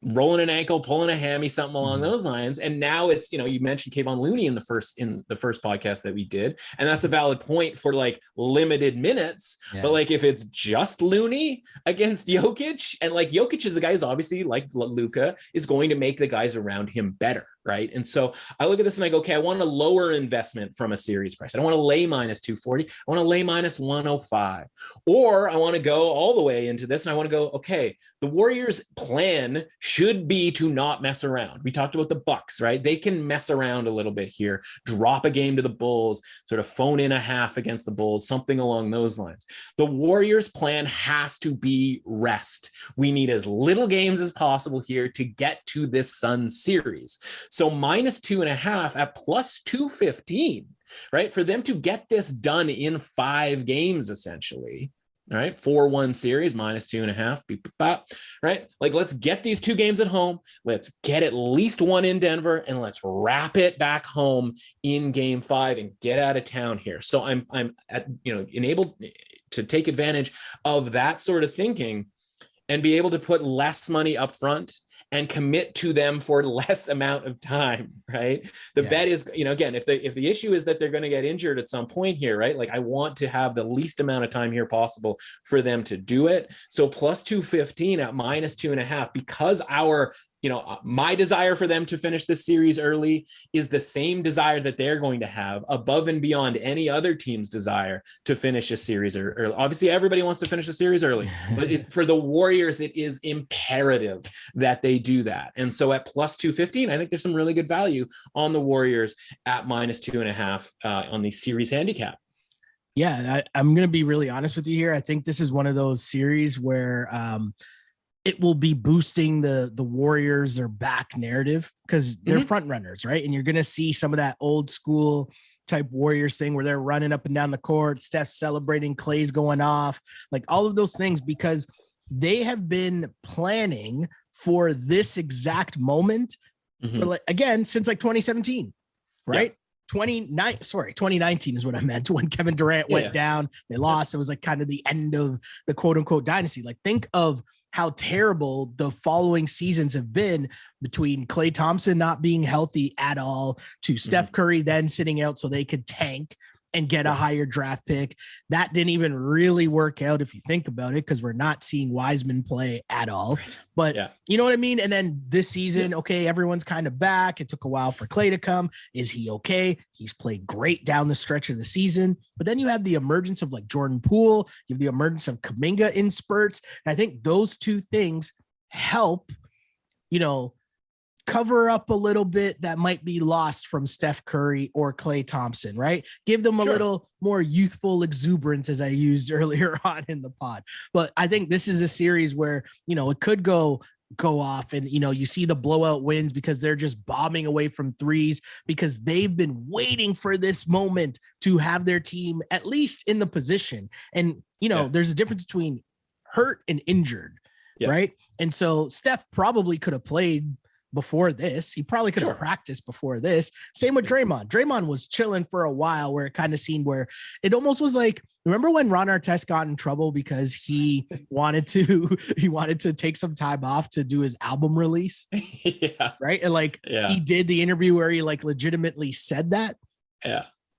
Speaker 3: rolling an ankle, pulling a hammy, something along those lines. And now it's, you mentioned Kayvon Looney in the first podcast that we did. And that's a valid point for like limited minutes. Yeah. But like, if it's just Looney against Jokic, and like Jokic is a guy who's obviously like Luka is going to make the guys around him better. Right. And so I look at this and I go, okay, I want a lower investment from a series price. I don't want to lay -240. I want to lay -105, or I want to go all the way into this. And I want to go, okay, the Warriors' plan should be to not mess around. We talked about the Bucks, right? They can mess around a little bit here, drop a game to the Bulls, sort of phone in a half against the Bulls, something along those lines. The Warriors' plan has to be rest. We need as little games as possible here to get to this Suns series. So -2.5 at +215, right? For them to get this done in 5 games, essentially, all right? 4-1 series, -2.5, right? Like, let's get these 2 games at home. Let's get at least 1 in Denver, and let's wrap it back home in game 5 and get out of town here. So I'm enabled to take advantage of that sort of thinking and be able to put less money up front and commit to them for less amount of time, right? The bet is, again, if the issue is that they're going to get injured at some point here, right? Like I want to have the least amount of time here possible for them to do it. So +215 at -2.5, because our my desire for them to finish this series early is the same desire that they're going to have above and beyond any other team's desire to finish a series early. Obviously, everybody wants to finish a series early, but for the Warriors, it is imperative that they do that. And so at plus 215, I think there's some really good value on the Warriors at minus 2.5 on the series handicap.
Speaker 2: Yeah, I'm going to be really honest with you here. I think this is one of those series where it will be boosting the Warriors or back narrative because they're front runners, right? And you're going to see some of that old school type Warriors thing where they're running up and down the court, Steph's celebrating, Clay's going off, like all of those things, because they have been planning for this exact moment for again, since like 2017, right? Yeah. 2019 is what I meant, when Kevin Durant went down, they lost. It was like kind of the end of the quote unquote dynasty. Like, think of how terrible the following seasons have been between Klay Thompson not being healthy at all to Steph Curry then sitting out so they could tank and get a higher draft pick. That didn't even really work out if you think about it, because we're not seeing Wiseman play at all. But you know what I mean? And then this season, okay, everyone's kind of back. It took a while for Klay to come. Is he okay? He's played great down the stretch of the season. But then you have the emergence of like Jordan Poole. You have the emergence of Kuminga in spurts. And I think those two things help, cover up a little bit that might be lost from Steph Curry or Klay Thompson, right? Give them a little more youthful exuberance, as I used earlier on in the pod. But I think this is a series where, it could go off and, you see the blowout wins because they're just bombing away from threes because they've been waiting for this moment to have their team at least in the position. And, there's a difference between hurt and injured, right? And so Steph probably could have played before this. He probably could have practiced before this. Same with Draymond. Draymond was chilling for a while, where it kind of seemed where it almost was like, remember when Ron Artest got in trouble because he wanted to take some time off to do his album release? Right. And he did the interview where he legitimately said that.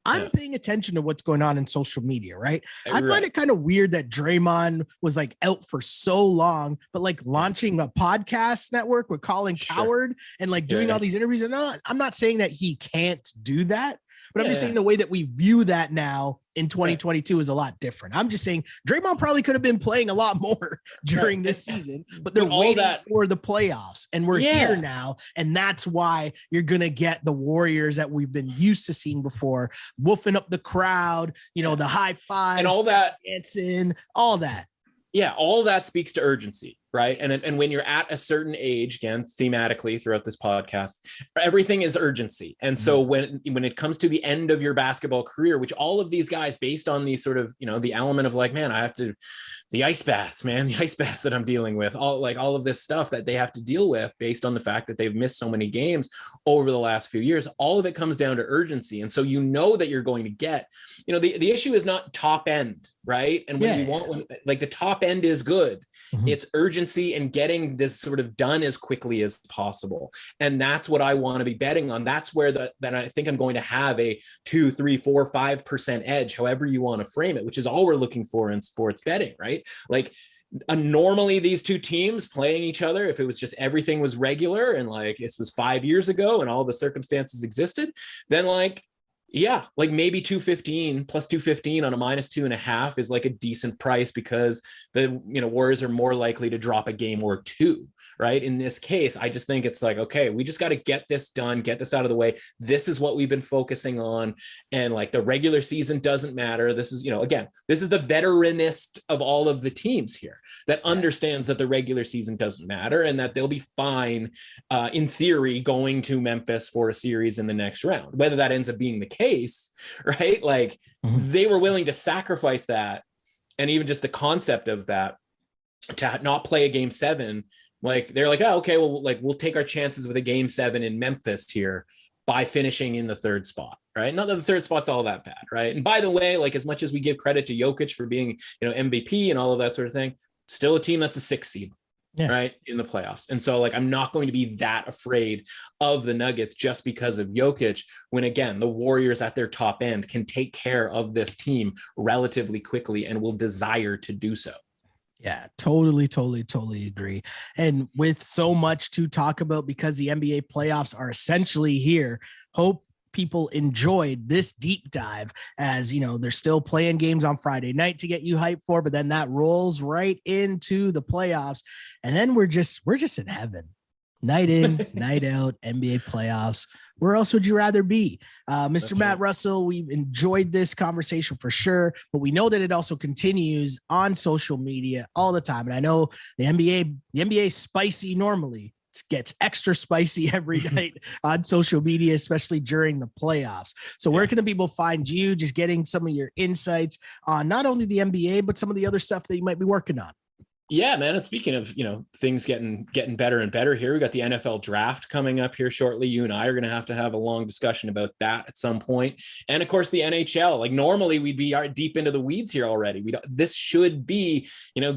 Speaker 2: I'm paying attention to what's going on in social media, right? I find it kind of weird that Draymond was out for so long, but launching a podcast network with Colin Cowherd and doing all these interviews. And I'm not saying that he can't do that, but I'm just saying the way that we view that now in 2022 is a lot different. I'm just saying Draymond probably could have been playing a lot more during this season, but they're waiting for the playoffs, and we're here now. And that's why you're going to get the Warriors that we've been used to seeing before, woofing up the crowd, the high fives
Speaker 3: and all that,
Speaker 2: dancing, all that.
Speaker 3: Yeah, all that speaks to urgency, right? And when you're at a certain age, again, thematically throughout this podcast, everything is urgency. And so when it comes to the end of your basketball career, which all of these guys, based on the sort of, the element of man, I have to, the ice baths that I'm dealing with, all of this stuff that they have to deal with based on the fact that they've missed so many games over the last few years, all of it comes down to urgency. And so that you're going to get, the issue is not top end, right? And when the top end is good, it's urgency and getting this sort of done as quickly as possible. And that's what I want to be betting on. That's where that I think I'm going to have a 2, 3, 4, 5% edge, however you want to frame it, which is all we're looking for in sports betting, right? Normally these two teams playing each other, if it was just everything was regular and this was 5 years ago and all the circumstances existed, then maybe 215 plus 215 on a minus 2.5 is a decent price because the Warriors are more likely to drop a game or two, right? In this case, I just think it's okay, we just got to get this done, get this out of the way. This is what we've been focusing on. And the regular season doesn't matter. This is, again, this is the veteranist of all of the teams here that understands that the regular season doesn't matter and that they'll be fine, in theory, going to Memphis for a series in the next round. Whether that ends up being the case, right? They were willing to sacrifice that. And even just the concept of that, to not play a game 7, they're oh, okay, well, we'll take our chances with a game 7 in Memphis here by finishing in the 3rd spot, right? Not that the 3rd spot's all that bad, right? And by the way, as much as we give credit to Jokic for being, MVP and all of that sort of thing, still a team that's a 6 seed. Right, in the playoffs. And so I'm not going to be that afraid of the Nuggets just because of Jokic, when again, the Warriors at their top end can take care of this team relatively quickly and will desire to do so.
Speaker 2: Yeah, totally agree. And with so much to talk about because the NBA playoffs are essentially here, hope people enjoyed this deep dive. As you know, they're still playing games on Friday night to get you hyped for, but then that rolls right into the playoffs. And then we're just in heaven. Night in, night out, NBA playoffs. Where else would you rather be? Mr. Matt Russell, we've enjoyed this conversation for sure, but we know that it also continues on social media all the time. And I know the NBA is spicy normally. It gets extra spicy every night on social media, especially during the playoffs. So where can the people find you? Just getting some of your insights on not only the NBA, but some of the other stuff that you might be working on.
Speaker 3: Yeah, man. And speaking of, things getting better and better here, we got the NFL draft coming up here shortly. You and I are going to have a long discussion about that at some point. And of course, the NHL. Like normally we'd be deep into the weeds here already. This should be,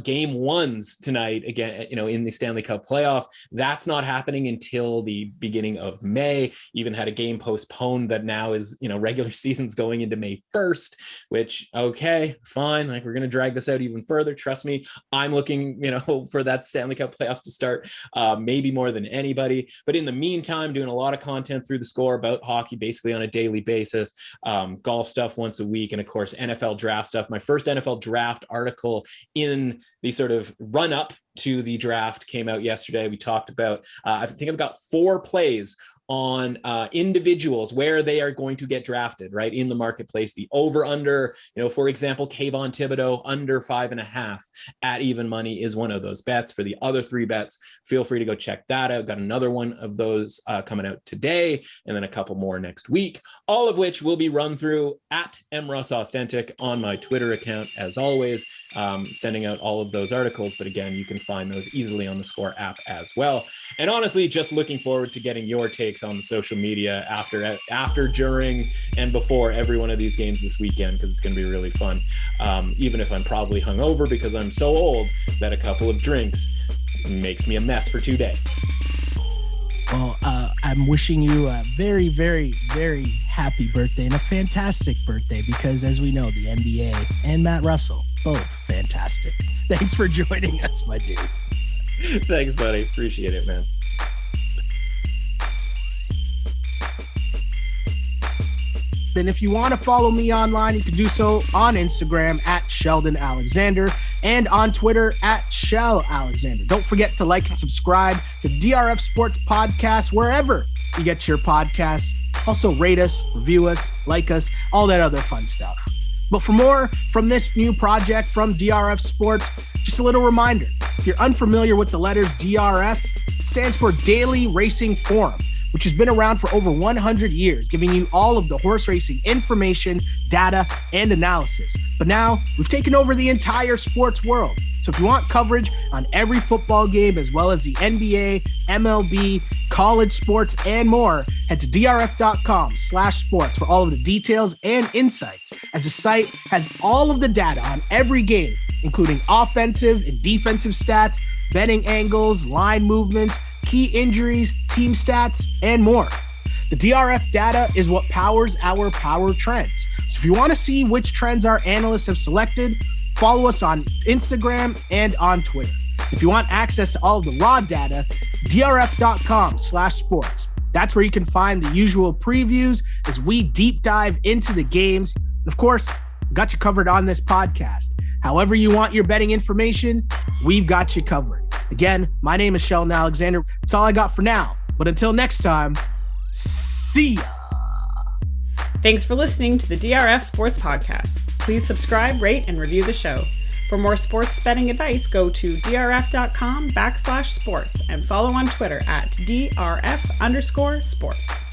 Speaker 3: game ones tonight again, in the Stanley Cup playoffs. That's not happening until the beginning of May. Even had a game postponed that now is, regular season's going into May 1st, which, okay, fine. Like we're going to drag this out even further. Trust me, I'm looking for that Stanley Cup playoffs to start, maybe more than anybody. But in the meantime, doing a lot of content through the Score about hockey, basically on a daily basis, golf stuff once a week, and of course, NFL draft stuff. My first NFL draft article in the sort of run up to the draft came out yesterday. We talked about, I think I've got 4 plays on individuals where they are going to get drafted, right, in the marketplace. The over under, for example, Kayvon Thibodeau under 5.5 at even money is one of those bets. For the other 3 bets, feel free to go check that out. Got another one of those coming out today, and then a couple more next week, all of which will be run through at MRussAuthentic on my Twitter account, as always, sending out all of those articles. But again, you can find those easily on the Score app as well. And honestly, just looking forward to getting your takes on the social media after, during, and before every one of these games this weekend, because it's going to be really fun. Even if I'm probably hungover because I'm so old that a couple of drinks makes me a mess for 2 days.
Speaker 2: Well, I'm wishing you a very, very, very happy birthday and a fantastic birthday, because as we know, the NBA and Matt Russell, both fantastic. Thanks for joining us, my dude.
Speaker 3: Thanks, buddy. Appreciate it, man.
Speaker 2: Then if you want to follow me online, you can do so on Instagram at Sheldon Alexander and on Twitter at Shell Alexander. Don't forget to like and subscribe to DRF Sports Podcast wherever you get your podcasts. Also rate us, review us, like us, all that other fun stuff. But for more from this new project from DRF Sports, just a little reminder, if you're unfamiliar with the letters DRF, it stands for Daily Racing Forum, which has been around for over 100 years, giving you all of the horse racing information, data, and analysis. But now we've taken over the entire sports world. So if you want coverage on every football game, as well as the NBA, MLB, college sports, and more, head to drf.com/sports for all of the details and insights, as the site has all of the data on every game, including offensive and defensive stats, betting angles, line movements, key injuries, team stats, and more. The DRF data is what powers our power trends. So if you want to see which trends our analysts have selected, follow us on Instagram and on Twitter. If you want access to all of the raw data, drf.com/sports. That's where you can find the usual previews as we deep dive into the games. And of course, we got you covered on this podcast. However you want your betting information, we've got you covered. Again, my name is Sheldon Alexander. That's all I got for now. But until next time, see ya.
Speaker 1: Thanks for listening to the DRF Sports Podcast. Please subscribe, rate, and review the show. For more sports betting advice, go to drf.com/sports and follow on Twitter at DRF_sports.